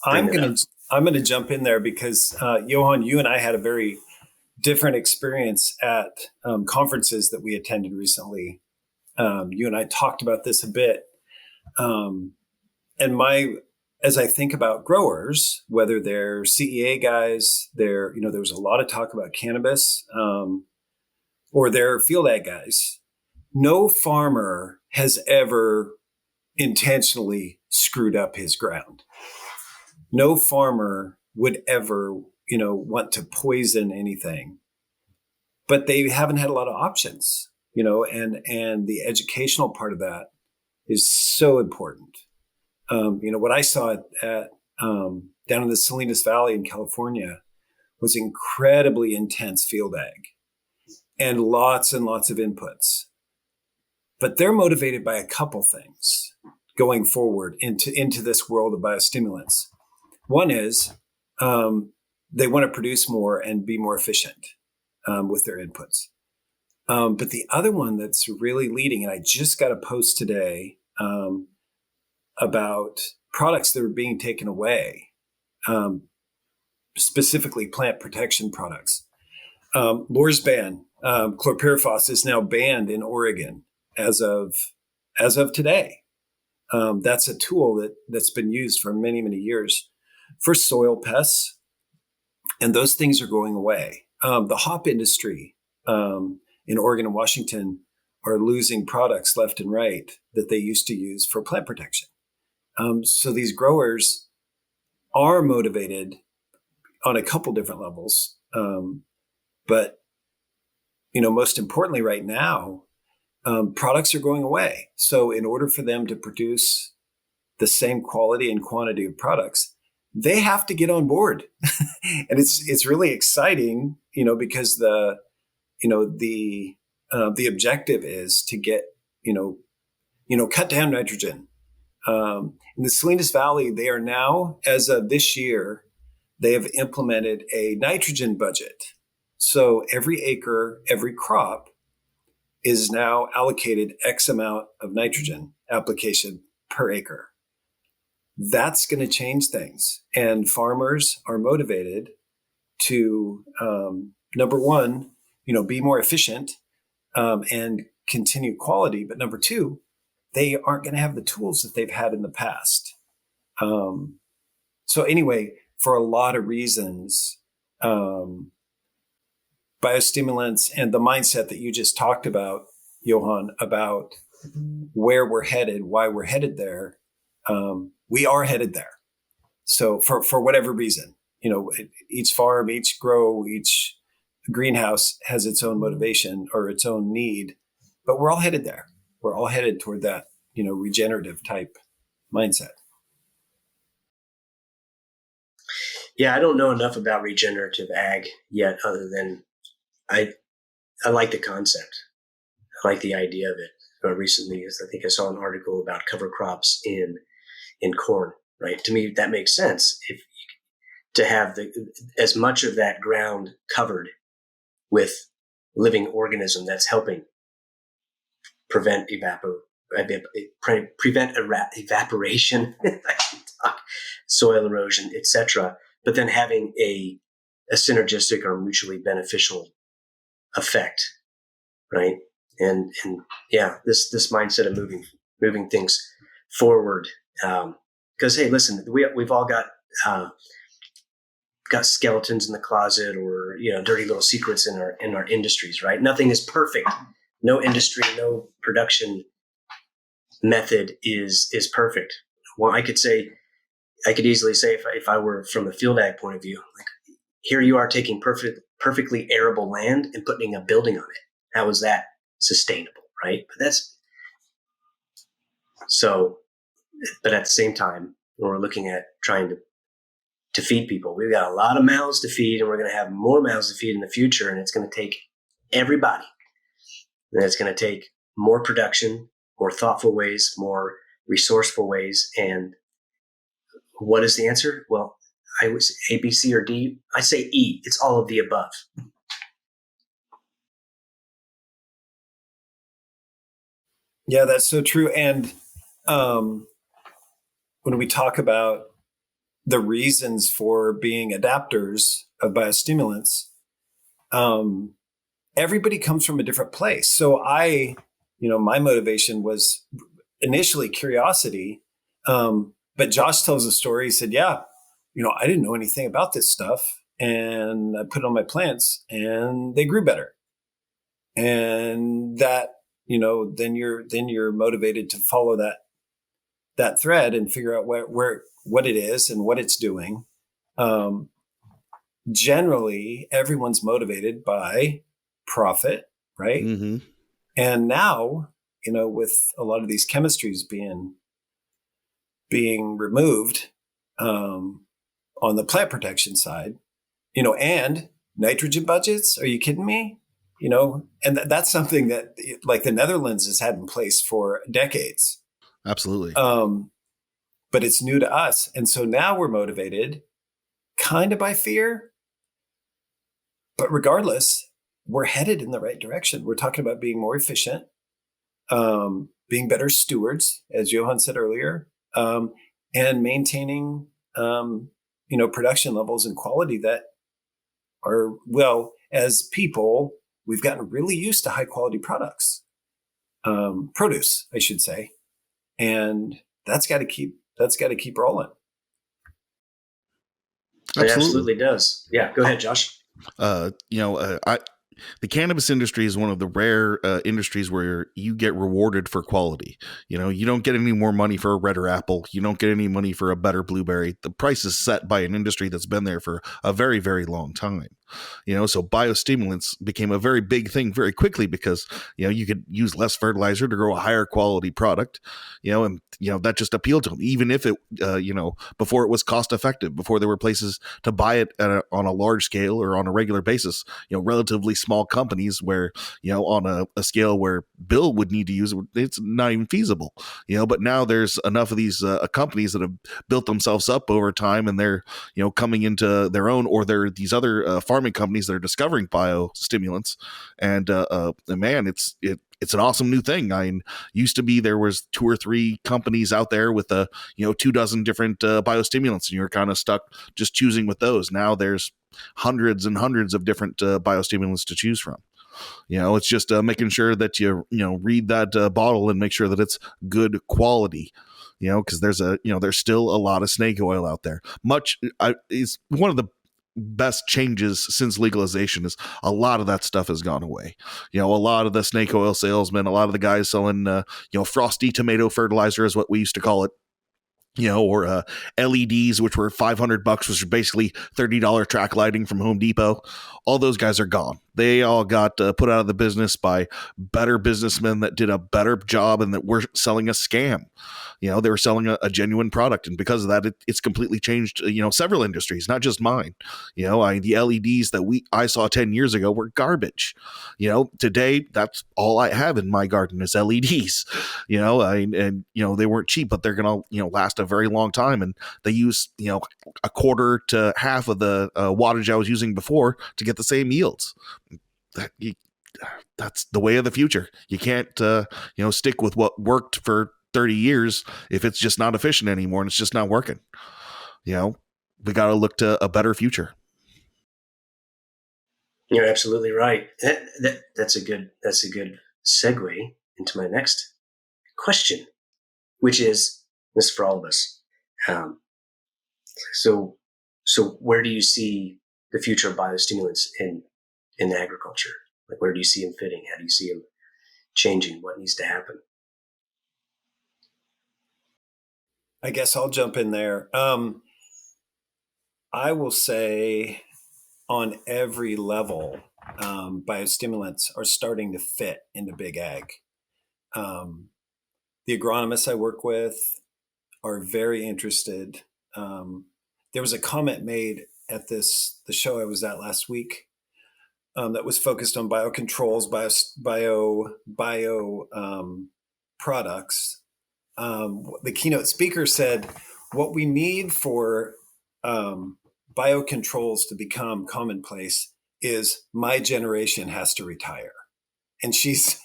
I'm gonna jump in there because Johann, you and I had a very different experience at conferences that we attended recently. You and I talked about this a bit, and as I think about growers, whether they're CEA guys, there was a lot of talk about cannabis, or they're field ag guys. No farmer has ever intentionally screwed up his ground. No farmer would ever, want to poison anything, but they haven't had a lot of options, and the educational part of that is so important. What I saw at down in the Salinas Valley in California was incredibly intense field ag and lots of inputs. But they're motivated by a couple things going forward into this world of biostimulants. One is they want to produce more and be more efficient with their inputs. But the other one that's really leading, and I just got a post today about products that are being taken away, specifically plant protection products. Lorsban, chlorpyrifos, is now banned in Oregon as of today. That's a tool that's been used for many, many years for soil pests, and those things are going away. The hop industry in Oregon and Washington are losing products left and right that they used to use for plant protection. So these growers are motivated on a couple different levels. But, most importantly right now, products are going away. So in order for them to produce the same quality and quantity of products, they have to get on board. And it's really exciting, because the objective is to get, cut down nitrogen. In the Salinas Valley, they are now, as of this year, they have implemented a nitrogen budget. So every acre, every crop is now allocated X amount of nitrogen application per acre. That's going to change things. And farmers are motivated to, number one, be more efficient and continue quality. But number two, they aren't going to have the tools that they've had in the past. So anyway, for a lot of reasons, biostimulants and the mindset that you just talked about, Johann, about where we're headed, why we're headed there, we are headed there. So for whatever reason, each farm, each grow, each greenhouse has its own motivation or its own need, but we're all headed there. We're all headed toward that, regenerative type mindset.
Yeah, I don't know enough about regenerative ag yet, other than I like the concept. I like the idea of it. Recently, I think I saw an article about cover crops in corn. Right, to me that makes sense. If to have as much of that ground covered with living organism that's helping prevent evaporation, soil erosion, etc. But then having a synergistic or mutually beneficial effect, right? And yeah, this mindset of moving things forward. Because hey, listen, we've all got skeletons in the closet, or dirty little secrets in our industries, right? Nothing is perfect. No industry, no production method is perfect. Well, I could easily say if I were from a field ag point of view, like here you are taking perfectly arable land and putting a building on it. How is that sustainable, right? But at the same time, when we're looking at trying to feed people, we've got a lot of mouths to feed, and we're going to have more mouths to feed in the future, and it's going to take everybody. And it's going to take more production, more thoughtful ways, more resourceful ways. And what is the answer? Well, I was A, B, C, or D. I say E. It's all of the above.
Yeah, that's so true. And when we talk about the reasons for being adapters of biostimulants, everybody comes from a different place. So my motivation was initially curiosity. But Josh tells a story. He said, yeah, I didn't know anything about this stuff, and I put it on my plants and they grew better. And that, then you're motivated to follow that thread and figure out what it is and what it's doing. Generally, everyone's motivated by profit, right?
Mm-hmm.
And now, with a lot of these chemistries being removed on the plant protection side, and nitrogen budgets. Are you kidding me? And that's something that like the Netherlands has had in place for decades.
Absolutely.
But it's new to us. And so now we're motivated kind of by fear. But regardless, we're headed in the right direction. We're talking about being more efficient, being better stewards, as Johann said earlier, and maintaining, production levels and quality that are, well, as people, we've gotten really used to high quality products, produce, I should say. And that's got to keep rolling.
It absolutely does. Yeah. Go ahead, Josh.
The cannabis industry is one of the rare industries where you get rewarded for quality. You don't get any more money for a redder apple. You don't get any money for a better blueberry. The price is set by an industry that's been there for a very, very long time. So biostimulants became a very big thing very quickly because, you could use less fertilizer to grow a higher quality product, and, that just appealed to them, even if it, before it was cost effective, before there were places to buy it on a large scale or on a regular basis, relatively small companies where, on a scale where Bill would need to use it, it's not even feasible, but now there's enough of these companies that have built themselves up over time, and they're, coming into their own, or there are these other farming companies that are discovering biostimulants, and man, it's an awesome new thing. Used to be there was 2 or 3 companies out there with 2 dozen different biostimulants, and you're kind of stuck just choosing with those. Now there's hundreds and hundreds of different biostimulants to choose from. It's just making sure that you read that bottle and make sure that it's good quality. Because there's still a lot of snake oil out there. Is one of the best changes since legalization is a lot of that stuff has gone away. A lot of the snake oil salesmen, a lot of the guys selling, frosty tomato fertilizer is what we used to call it. Or LEDs, which were $500, which are basically $30 track lighting from Home Depot. All those guys are gone. They all got put out of the business by better businessmen that did a better job and that were selling a scam. They were selling a genuine product. And because of that, it's completely changed, several industries, not just mine. The LEDs that I saw 10 years ago were garbage. Today, that's all I have in my garden is LEDs, they weren't cheap, but they're going to, last a very long time. And they use, a quarter to half of the wattage I was using before to get the same yields. That's the way of the future. You can't, stick with what worked for 30 years if it's just not efficient anymore and it's just not working. We got to look to a better future.
You're absolutely right. That's a good segue into my next question, which is this for all of us. So where do you see the future of biostimulants in agriculture? Like, where do you see them fitting? How do you see them changing? What needs to happen?
I guess I'll jump in there. I will say on every level, biostimulants are starting to fit into big ag. The agronomists I work with are very interested. There was a comment made at the show I was at last week that was focused on biocontrols, bio products. The keynote speaker said, what we need for biocontrols to become commonplace is my generation has to retire. And she's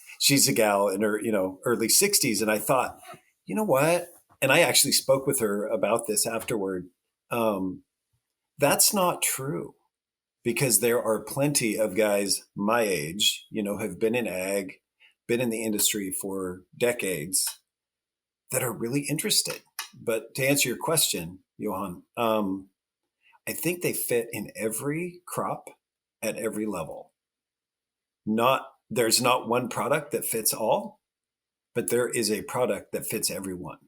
a gal in her, early 60s. And I thought, you know what? And I actually spoke with her about this afterward. That's not true, because there are plenty of guys my age, have been in ag, been in the industry for decades, that are really interested. But to answer your question, Johann, I think they fit in every crop at every level. There's not one product that fits all, but there is a product that fits everyone.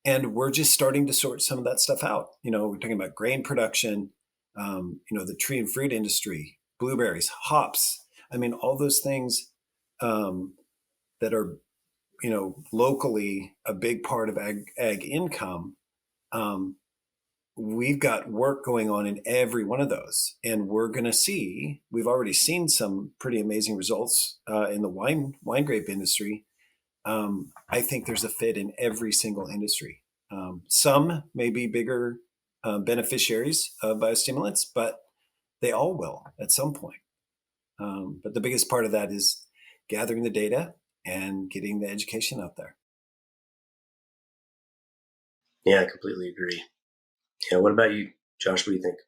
And we're just starting to sort some of that stuff out. We're talking about grain production, the tree and fruit industry, blueberries, hops. I mean, all those things that are, locally a big part of ag income. We've got work going on in every one of those. And we've already seen some pretty amazing results in the wine grape industry. I think there's a fit in every single industry. Some may be bigger beneficiaries of biostimulants, but they all will at some point. But the biggest part of that is gathering the data and getting the education out there.
Yeah, I completely agree. Yeah. What about you, Josh? What do you think?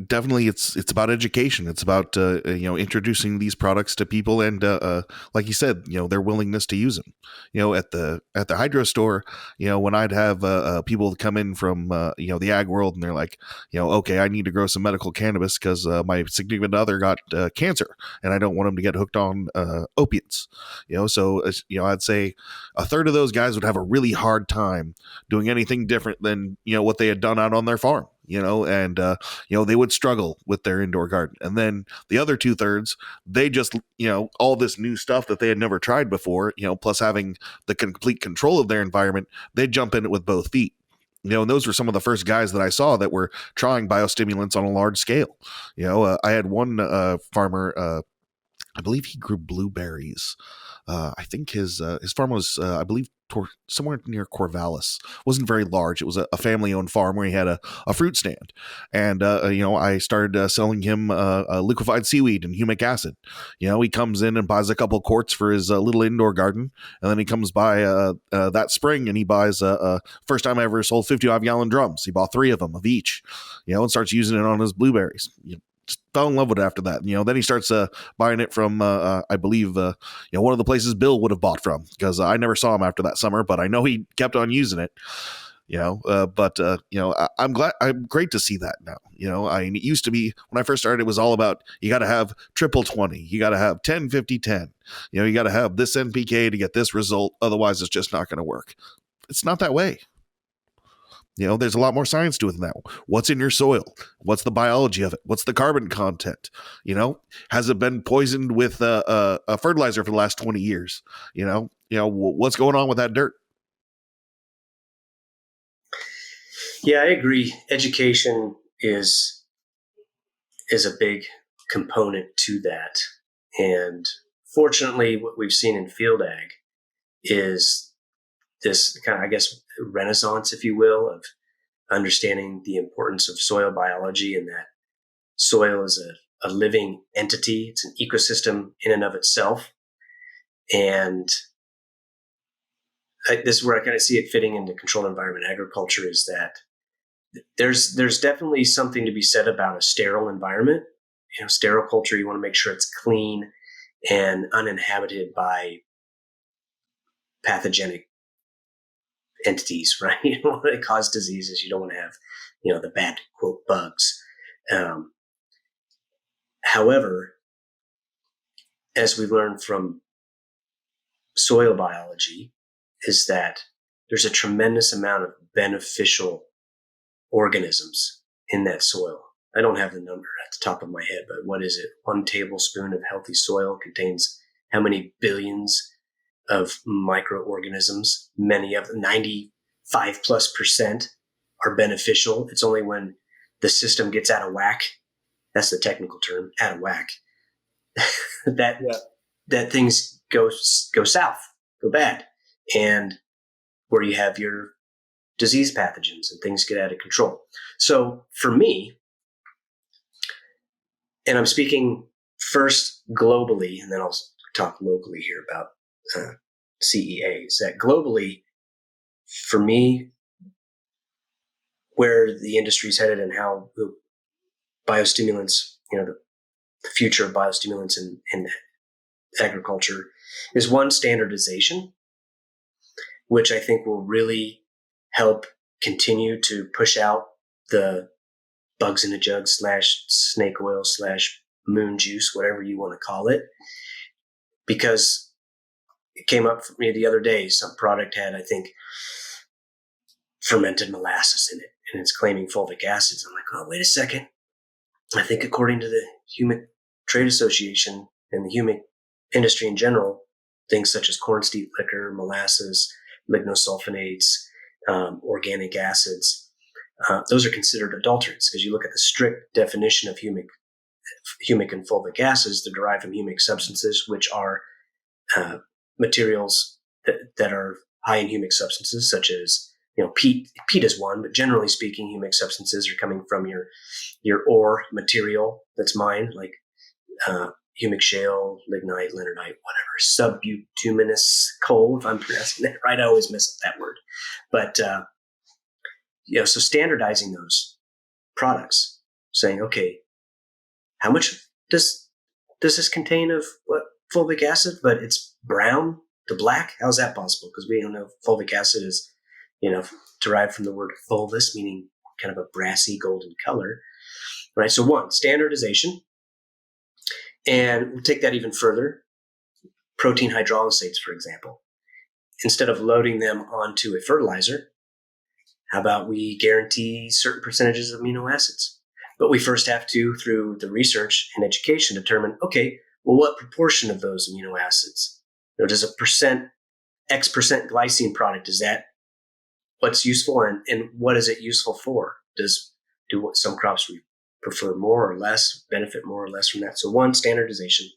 Definitely it's about education. It's about introducing ththese products to people, and like you said, their willingness to use them. At the hydro store, when I'd have people come in from the ag world, and they're like, okay, I need to grow some medical cannabis because my significant other got cancer, and I don't want them to get hooked on opiates. So I'd say a third of those guys would have a really hard time doing anything different than what they had done out on their farm. And they would struggle with their indoor garden. And then the other 2/3, they just, all this new stuff that they had never tried before, plus having the complete control of their environment, they'd jump in it with both feet. And those were some of the first guys that I saw that were trying biostimulants on a large scale. I had one farmer, I believe he grew blueberries. I think his farm was, I believe, somewhere near Corvallis. Wasn't very large. It was a family-owned farm where he had a fruit stand. And, I started selling him liquefied seaweed and humic acid. He comes in and buys a couple quarts for his little indoor garden. And then he comes by that spring and he buys, first time I ever sold 55-gallon drums. He bought 3 of them of each, and starts using it on his blueberries. Fell in love with it after that. Then he starts buying it from, I believe, one of the places Bill would have bought from, because I never saw him after that summer, but I know he kept on using it. I'm glad. I'm great to see that now. It used to be when I first started, it was all about you got to have triple 20, you got to have 10, 50, 10. You got to have this NPK to get this result. Otherwise, it's just not going to work. It's not that way. There's a lot more science to it than that. What's in your soil? What's the biology of it? What's the carbon content? Has it been poisoned with a fertilizer for the last 20 years? What's going on with that dirt?
Yeah, I agree. Education is a big component to that. And fortunately, what we've seen in field ag is this kind of, I guess, renaissance, if you will, of understanding the importance of soil biology, and that soil is a living entity. It's an ecosystem in and of itself. And this is where I kind of see it fitting into controlled environment agriculture, is that there's definitely something to be said about a sterile environment. Sterile culture, you want to make sure it's clean and uninhabited by pathogenic entities, right? You don't want to cause diseases. You don't want to have, the bad, quote, bugs. However, as we learned from soil biology, is that there's a tremendous amount of beneficial organisms in that soil. I don't have the number at the top of my head, but what is it? 1 tablespoon of healthy soil contains how many billions of microorganisms? Many of them, 95+% are beneficial. It's only when the system gets out of whack, that's the technical term, out of whack, that things go south, go bad, and where you have your disease pathogens and things get out of control. So for me, and I'm speaking first globally, and then I'll talk locally here about CEAs, that globally, for me, where the industry's headed and how the biostimulants, the future of biostimulants in agriculture is one, standardization, which I think will really help continue to push out the bugs in a jug / snake oil / moon juice, whatever you want to call it. Because it came up for me the other day, some product had, I think, fermented molasses in it, and it's claiming fulvic acids. I'm like, oh, wait a second. I think according to the Humic Trade Association and the humic industry in general, things such as corn steep liquor, molasses, lignosulfonates, organic acids, those are considered adulterants, because you look at the strict definition of humic and fulvic acids. They're derived from humic substances, which are materials that are high in humic substances, such as peat. Peat is one, but generally speaking, humic substances are coming from your ore material that's mined, like humic shale, lignite, lignite, whatever, subbituminous coal, if I'm pronouncing that right. I always mess up that word. But, so standardizing those products, saying, okay, how much does this contain of what fulvic acid, but it's brown to black? How's that possible? Because we don't know fulvic acid is, derived from the word fulvus, meaning kind of a brassy golden color, right? So one, standardization. And we'll take that even further. Protein hydrolysates, for example. Instead of loading them onto a fertilizer, how about we guarantee certain percentages of amino acids? But we first have to, through the research and education, determine, okay, well, what proportion of those amino acids? Does X% glycine product, is that what's useful, and what is it useful for? Do what some crops we prefer more or less, benefit more or less from that? So one, standardization.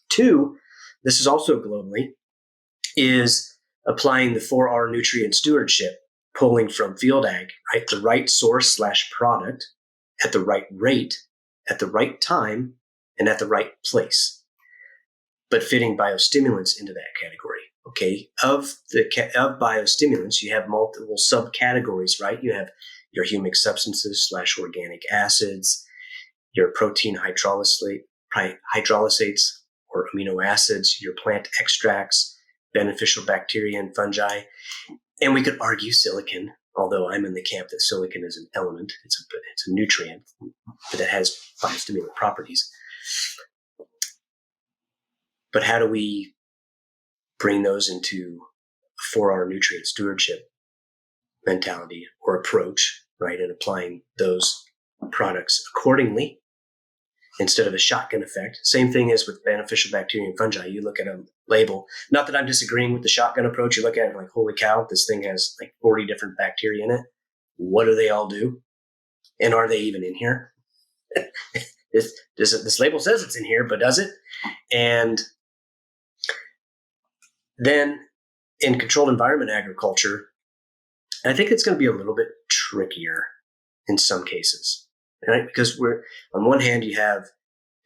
Two, this is also globally, is applying the 4R nutrient stewardship, pulling from field ag, right? The right source / product at the right rate, at the right time, and at the right place, but fitting biostimulants into that category. Okay, of biostimulants, you have multiple subcategories, right? You have your humic substances / organic acids, your protein hydrolysates or amino acids, your plant extracts, beneficial bacteria and fungi. And we could argue silicon, although I'm in the camp that silicon is an element. It's a nutrient, but it has biostimulant properties. But how do we bring those into a 4R nutrient stewardship mentality or approach, right? And applying those products accordingly instead of a shotgun effect. Same thing as with beneficial bacteria and fungi. You look at a label, not that I'm disagreeing with the shotgun approach. You look at it like, holy cow, this thing has like 40 different bacteria in it. What do they all do? And are they even in here? This label says it's in here, but does it? And then in controlled environment agriculture, I think it's going to be a little bit trickier in some cases, right? Because on one hand, you have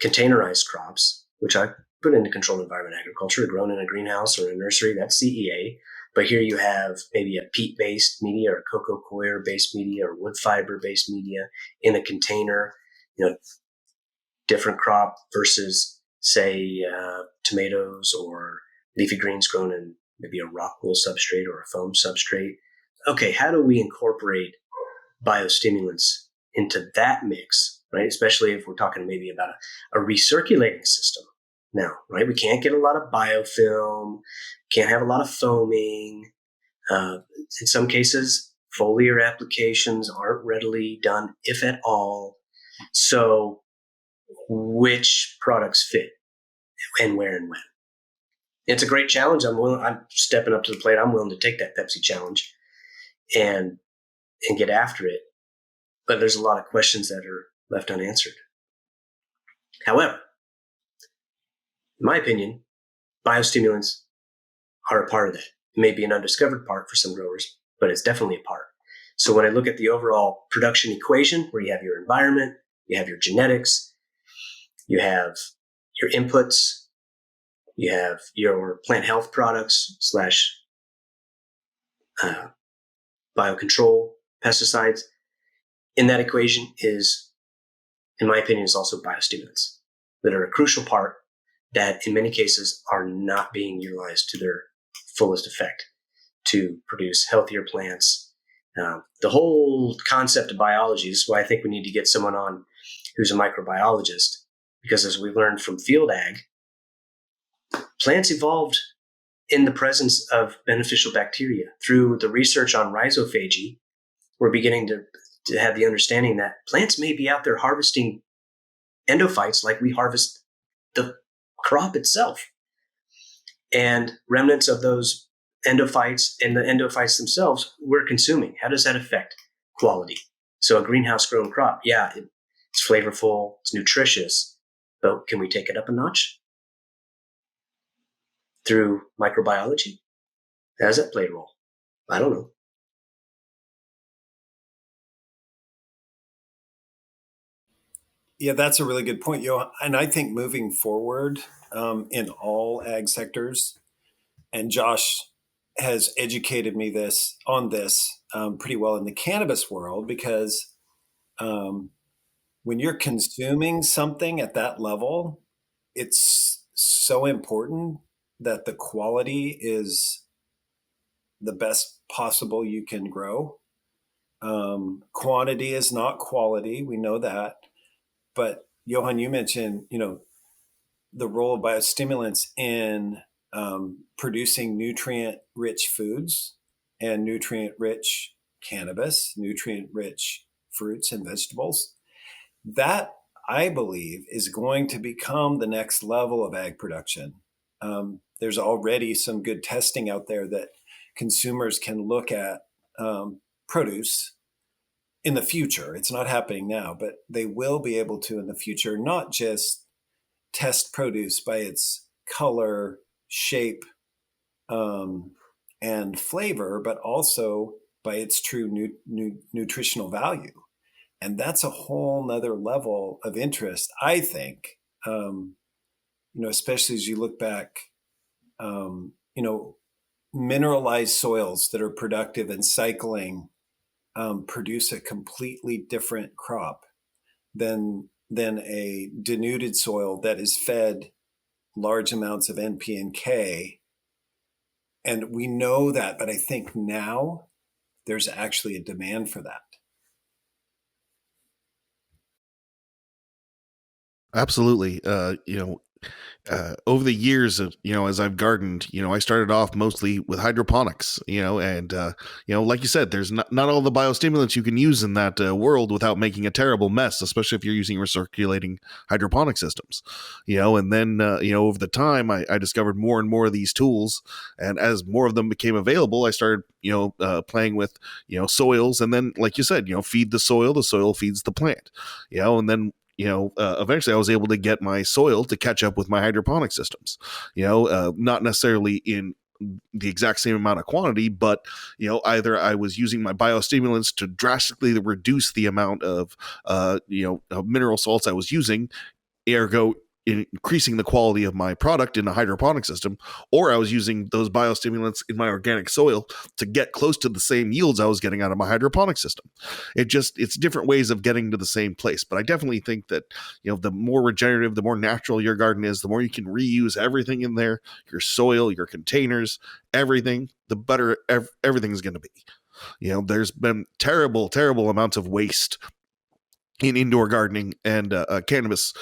containerized crops, which I put into controlled environment agriculture, grown in a greenhouse or a nursery, that's CEA. But here you have maybe a peat-based media or cocoa coir-based media or wood fiber-based media in a container, different crop versus, say, tomatoes or leafy greens grown in maybe a rock wool substrate or a foam substrate. Okay, how do we incorporate biostimulants into that mix, right? Especially if we're talking maybe about a recirculating system now, right? We can't get a lot of biofilm, can't have a lot of foaming. In some cases, foliar applications aren't readily done, if at all. So which products fit and where and when? It's a great challenge. I'm stepping up to the plate. I'm willing to take that Pepsi challenge and get after it. But there's a lot of questions that are left unanswered. However, in my opinion, biostimulants are a part of that. It may be an undiscovered part for some growers, but it's definitely a part. So when I look at the overall production equation, where you have your environment, you have your genetics, you have your inputs, you have your plant health products / biocontrol, pesticides. In that equation is, in my opinion, is also biostimulants that are a crucial part that in many cases are not being utilized to their fullest effect to produce healthier plants. The whole concept of biology is why I think we need to get someone on who's a microbiologist, because as we learned from field ag, plants evolved in the presence of beneficial bacteria. Through the research on rhizophagy, we're beginning to have the understanding that plants may be out there harvesting endophytes like we harvest the crop itself. And remnants of those endophytes and the endophytes themselves we're consuming. How does that affect quality? So a greenhouse grown crop, yeah, it's flavorful, it's nutritious, but can we take it up a notch through microbiology? How does that play a role? I don't know.
Yeah, that's a really good point, Johann. And I think moving forward in all ag sectors, and Josh has educated me on this pretty well in the cannabis world, because when you're consuming something at that level, it's so important that the quality is the best possible you can grow. Quantity is not quality. We know that. But Johann, you mentioned, the role of biostimulants in producing nutrient-rich foods and nutrient-rich cannabis, nutrient-rich fruits and vegetables. That, I believe, is going to become the next level of ag production. There's already some good testing out there that consumers can look at produce in the future. It's not happening now, but they will be able to in the future, not just test produce by its color, shape, and flavor, but also by its true nutritional value. And that's a whole nother level of interest, I think, especially as you look back, mineralized soils that are productive and cycling produce a completely different crop than a denuded soil that is fed large amounts of NP and K. And we know that, but I think now there's actually a demand for that.
Absolutely. Over the years of, as I've gardened, I started off mostly with hydroponics, and, like you said, there's not all the biostimulants you can use in that world without making a terrible mess, especially if you're using recirculating hydroponic systems, and then, over the time I discovered more and more of these tools. And as more of them became available, I started, playing with, soils. And then, like you said, feed the soil feeds the plant, and then, eventually I was able to get my soil to catch up with my hydroponic systems, not necessarily in the exact same amount of quantity, but, either I was using my biostimulants to drastically reduce the amount of, mineral salts I was using, ergo increasing the quality of my product in a hydroponic system, or I was using those biostimulants in my organic soil to get close to the same yields I was getting out of my hydroponic system. It's different ways of getting to the same place. But I definitely think that, the more regenerative, the more natural your garden is, the more you can reuse everything in there, your soil, your containers, everything, the better everything's going to be. There's been terrible amounts of waste in indoor gardening and cannabis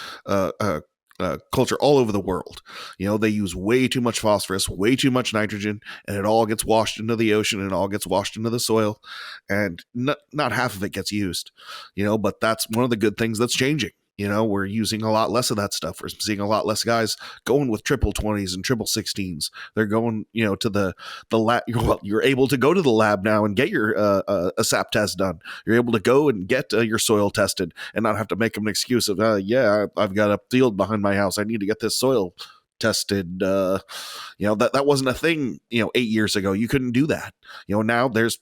culture all over the world. They use way too much phosphorus, way too much nitrogen, and it all gets washed into the ocean and it all gets washed into the soil, and not half of it gets used. But that's one of the good things that's changing. We're using a lot less of that stuff. We're seeing a lot less guys going with triple 20s and triple 16s. They're going, to the lab. You're able to go to the lab now and get your a SAP test done. You're able to go and get your soil tested and not have to make them an excuse of, I've got a field behind my house. I need to get this soil tested. That wasn't a thing, 8 years ago. You couldn't do that. Now there's,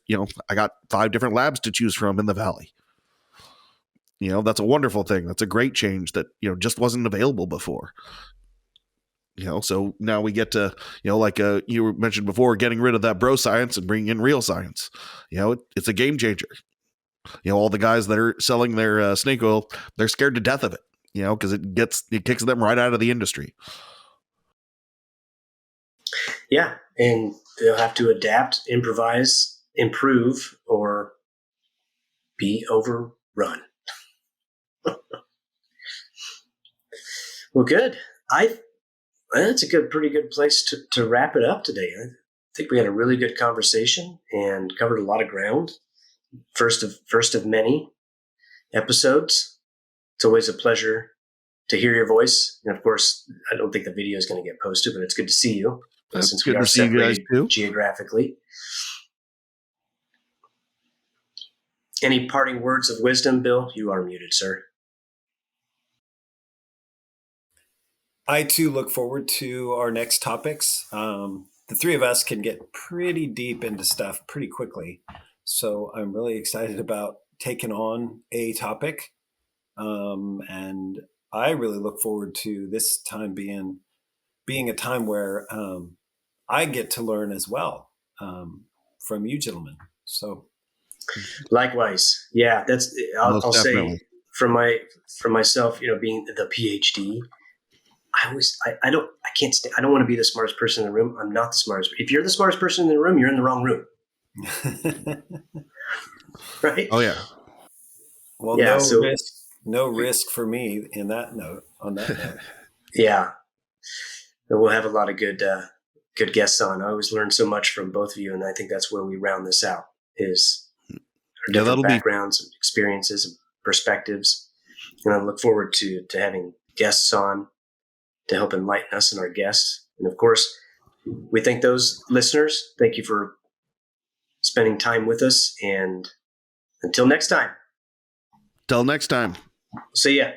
I got 5 different labs to choose from in the Valley. That's a wonderful thing. That's a great change that, just wasn't available before. So now we get to, like you mentioned before, getting rid of that bro science and bringing in real science. It's a game changer. All the guys that are selling their snake oil, they're scared to death of it, because it kicks them right out of the industry.
Yeah. And they'll have to adapt, improvise, improve, or be overrun. Well, good. That's a pretty good place to wrap it up today. I think we had a really good conversation and covered a lot of ground. First of many episodes. It's always a pleasure to hear your voice. And of course, I don't think the video is going to get posted, but it's good to see you since we are separated geographically. Any parting words of wisdom, Bill? You are muted, sir.
I too look forward to our next topics. The 3 of us can get pretty deep into stuff pretty quickly. So I'm really excited about taking on a topic. And I really look forward to this time being a time where I get to learn as well from you gentlemen. So
likewise. Yeah, I'll say from myself, being the PhD, I don't want to be the smartest person in the room. I'm not the smartest. If you're the smartest person in the room, you're in the wrong room. Right?
Oh yeah.
Well, no risk for me on that note.
Yeah. We'll have a lot of good guests on. I always learn so much from both of you, and I think that's where we round this out is our different backgrounds and experiences and perspectives. And I look forward to having guests on to help enlighten us and our guests. And of course, we thank those listeners. Thank you for spending time with us. And until next time.
Till next time.
See ya.